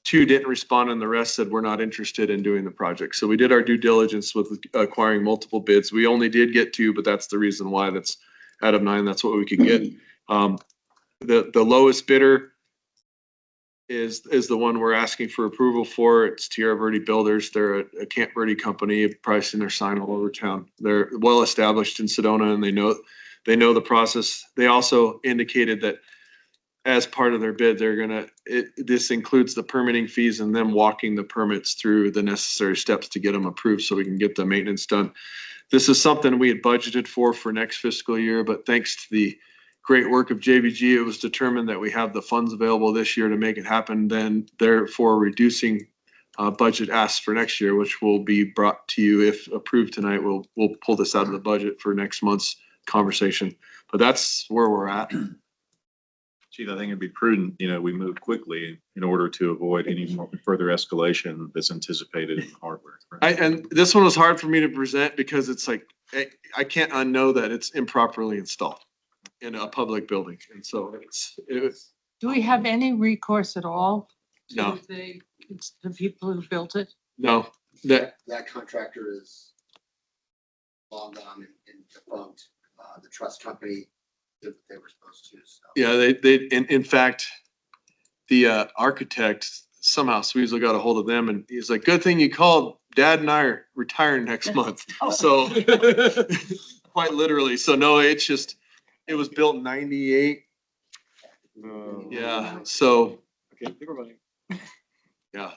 2 didn't respond, and the rest said we're not interested in doing the project. So we did our due diligence with acquiring multiple bids. We only did get 2, but that's the reason why. That's out of 9, that's what we could get. The lowest bidder is the one we're asking for approval for. It's Tierra Verde Builders. They're a Camp Verde company, pricing their sign all over town. They're well established in Sedona, and they know the process. They also indicated that as part of their bid, this includes the permitting fees and them walking the permits through the necessary steps to get them approved so we can get the maintenance done. This is something we had budgeted for next fiscal year, but thanks to the great work of JVG, it was determined that we have the funds available this year to make it happen, then therefore reducing budget asks for next year, which will be brought to you if approved tonight. We'll pull this out of the budget for next month's conversation, but that's where we're at. Chief, I think it'd be prudent, we move quickly in order to avoid any more further escalation that's anticipated in hardware. And this one was hard for me to present because it's like, I can't unknow that it's improperly installed in a public building. And so Do we have any recourse at all? No. To the people who built it? No, that contractor is long gone and defunct. The trust company did what they were supposed to. So. yeah, in fact, the architect, somehow Suizo got a hold of them, and he's like, good thing you called. Dad and I are retiring next month. So quite literally. So no, it was built in 98. Yeah. So Okay, never mind. yeah.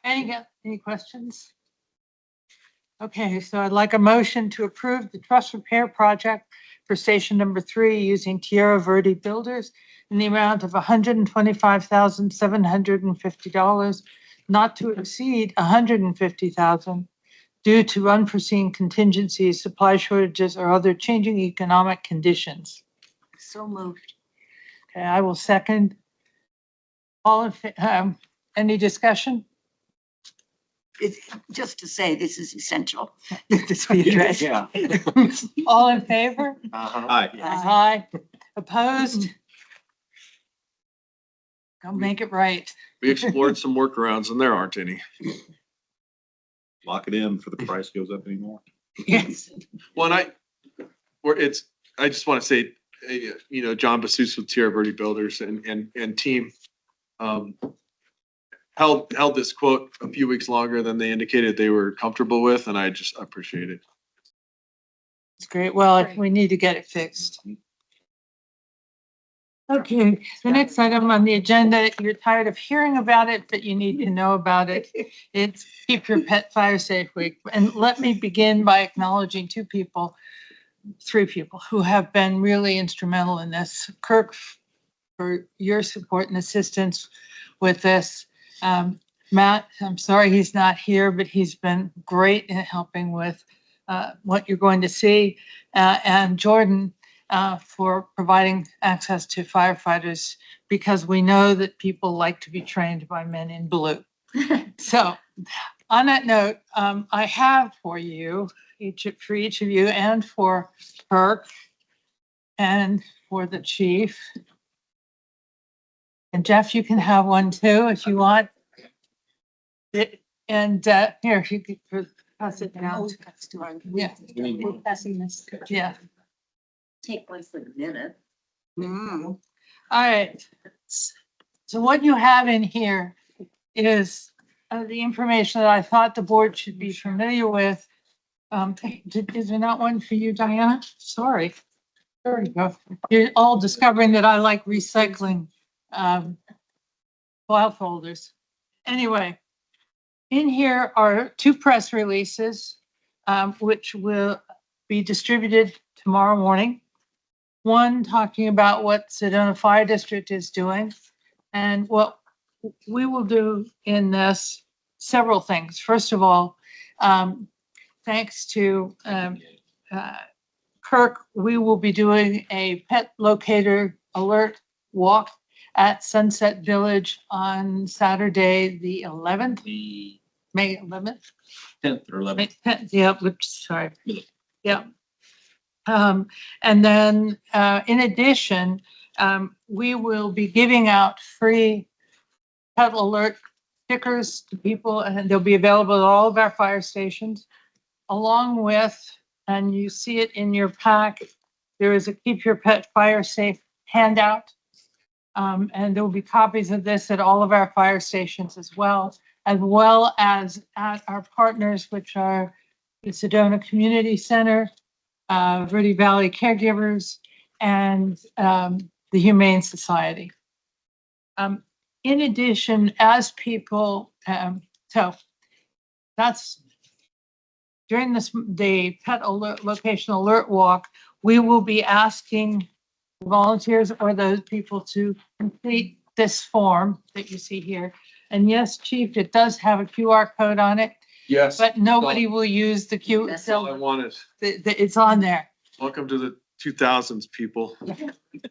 Any questions? Okay, so I'd like a motion to approve the truss repair project for station number 3 using Tierra Verde Builders in the amount of $125,750, not to exceed $150,000 due to unforeseen contingencies, supply shortages, or other changing economic conditions. So moved. Okay, I will second. Any discussion? it's just to say this is essential that this be addressed. Yeah. All in favor? Uh-huh. Aye. Aye. Opposed? Go make it right. We explored some workarounds and there aren't any. Lock it in before the price goes up anymore. Yes. Well, and I just want to say, John Basus with Tierra Verde Builders and team held this quote a few weeks longer than they indicated they were comfortable with, and I just appreciate it. It's great. Well, we need to get it fixed. Okay, the next item on the agenda, you're tired of hearing about it, but you need to know about it. It's Keep Your Pet Fire Safe Week. And let me begin by acknowledging three people who have been really instrumental in this. Kirk, for your support and assistance with this. Matt, I'm sorry he's not here, but he's been great in helping with what you're going to see. And Jordan, for providing access to firefighters, because we know that people like to be trained by men in blue. So on that note, I have for you, for each of you and for Kirk and for the chief. And Jeff, you can have one too if you want. And here, if you could pass it down. Yeah, We're passing this. yeah. Take one for the minute. All right. So what you have in here is the information that I thought the board should be familiar with. Is there not one for you, Diana? Sorry. There you go. You're all discovering that I like recycling file folders. Anyway, in here are 2 press releases, which will be distributed tomorrow morning. One talking about what Sedona Fire District is doing, and what we will do in this, several things. First of all, thanks to Kirk, we will be doing a pet locator alert walk at Sunset Village on Saturday, the 11th, The May 11th. 10th or 11th. Yeah, sorry. Yeah. And then, in addition, we will be giving out free pet alert stickers to people, and they'll be available at all of our fire stations, along with, and you see it in your pack, there is a Keep Your Pet Fire Safe handout. And there will be copies of this at all of our fire stations as well as at our partners, which are the Sedona Community Center, Verde Valley Caregivers, and the Humane Society. In addition, as people, so that's during the pet alert, location alert walk, we will be asking volunteers or those people to complete this form that you see here. And yes, Chief, it does have a QR code on it, Yes. but nobody will use the Q. That's all I So wanted. it's on there. Welcome to the 2000s, people.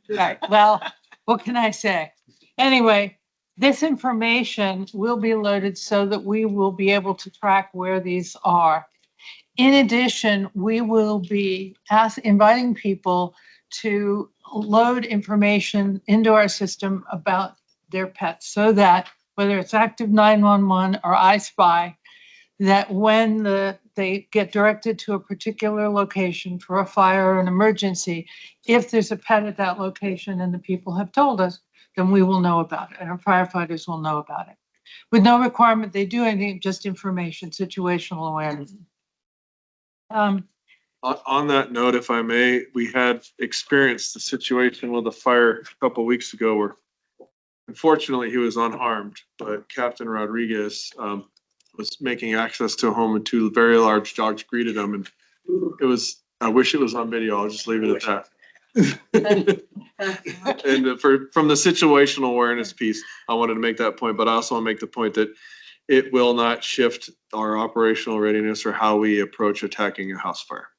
Right. Well, what can I say? Anyway, this information will be loaded so that we will be able to track where these are. In addition, we will be inviting people to load information into our system about their pets so that whether it's Active 911 or I Spy, that when they get directed to a particular location for a fire or an emergency, if there's a pet at that location and the people have told us, then we will know about it and our firefighters will know about it. With no requirement they do anything, just information, situational awareness. On that note, if I may, we had experienced the situation with a fire a couple weeks ago where unfortunately he was unharmed, but Captain Rodriguez was making access to a home and 2 very large dogs greeted him, and I wish it was on video. I'll just leave it at that. And from the situational awareness piece, I wanted to make that point, but I also want to make the point that it will not shift our operational readiness or how we approach attacking a house fire.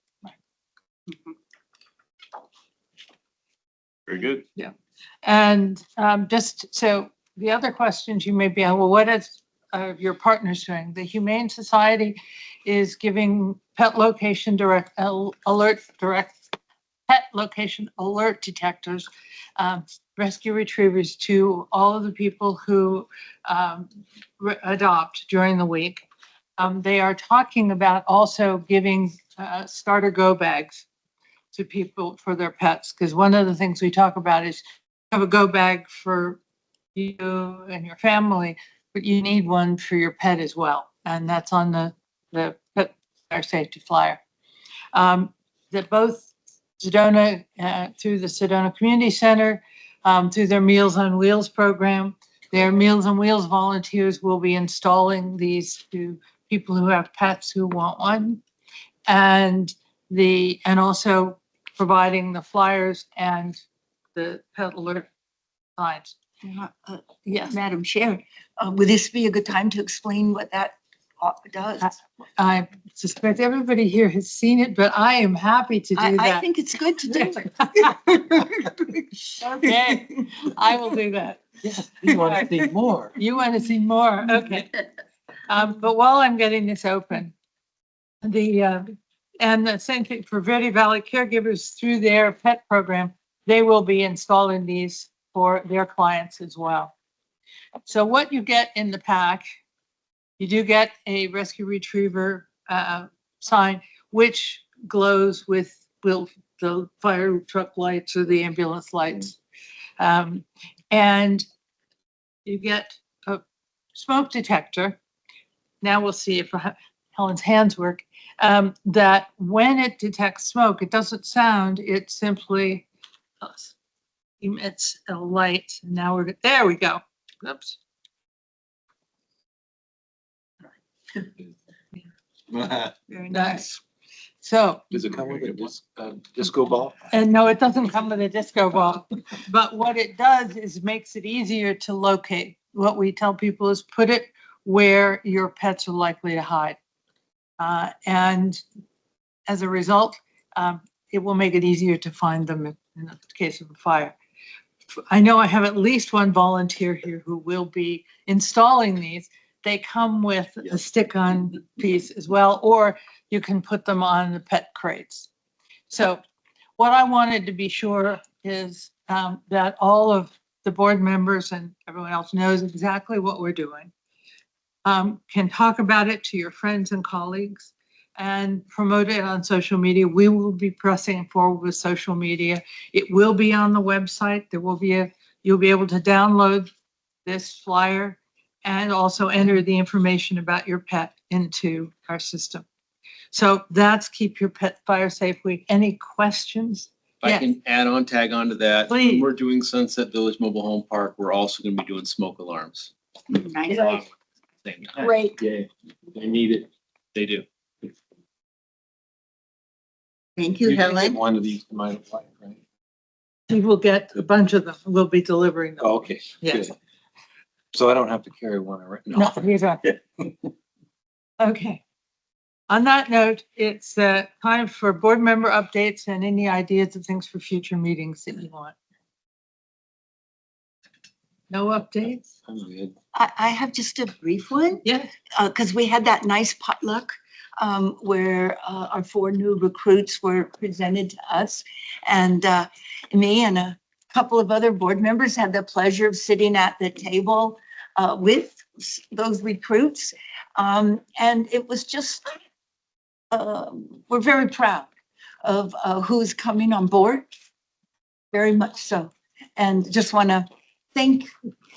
Very good. Yeah. And just so the other questions you may be, well, what is are your partners doing? The Humane Society is giving pet location pet location alert detectors, rescue retrievers to all of the people who adopt during the week. They are talking about also giving starter go bags to people for their pets, because one of the things we talk about is have a go bag for you and your family, but you need one for your pet as well. And that's on the pet fire safety flyer. That both Sedona, through the Sedona Community Center, through their Meals on Wheels program, their Meals on Wheels volunteers will be installing these to people who have pets who want one. And also providing the flyers and the pet alert signs. Yes. Madam Chair, would this be a good time to explain what that does? I suspect everybody here has seen it, but I am happy to do I that. think it's good to do. Okay, I will do that. You want to see more? You want to see more? Okay. But while I'm getting this open, and the same thing for Verde Valley caregivers through their pet program, they will be installing these for their clients as well. So what you get in the pack, you do get a rescue retriever sign, which glows with the fire truck lights or the ambulance lights. And you get a smoke detector. Now we'll see if Helen's hands work. That when it detects smoke, it doesn't sound, it simply emits a light. Now there we go. Oops. Very nice. So, Does it come with a disco ball? and no, it doesn't come with a disco ball, but what it does is makes it easier to locate. What we tell people is put it where your pets are likely to hide. And as a result, it will make it easier to find them in the case of a fire. I know I have at least one volunteer here who will be installing these. They come with a stick-on piece as well, or you can put them on the pet crates. So what I wanted to be sure is that all of the board members and everyone else knows exactly what we're doing. Can talk about it to your friends and colleagues and promote it on social media. We will be pressing forward with social media. It will be on the website. There will be you'll be able to download this flyer and also enter the information about your pet into our system. So that's Keep Your Pet Fire Safe Week. Any questions? If I can tag on to that. Please. When we're doing Sunset Village Mobile Home Park, we're also going to be doing smoke alarms. Nice. Same. Great. Yeah, they need it. They do. Thank you, can get Helen. one of these to my wife, right? You will get a bunch of them. We'll be delivering them. Oh, okay. Yes. Good. So I don't have to carry one around. No, you don't. Okay. On that note, it's time for board member updates and any ideas of things for future meetings that you want. No updates? I'm good. I have just a brief one. Yeah. Because we had that nice potluck where our 4 new recruits were presented to us. And me and a couple of other board members had the pleasure of sitting at the table with those recruits. And it was just, we're very proud of who's coming on board, very much so. And just want to thank,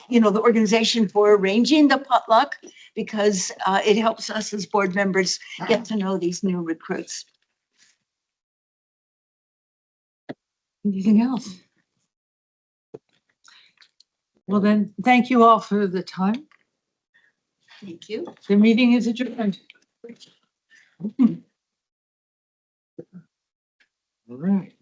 the organization for arranging the potluck because it helps us as board members get to know these new recruits. Anything else? Well then, thank you all for the time. Thank you. The meeting is adjourned. All right.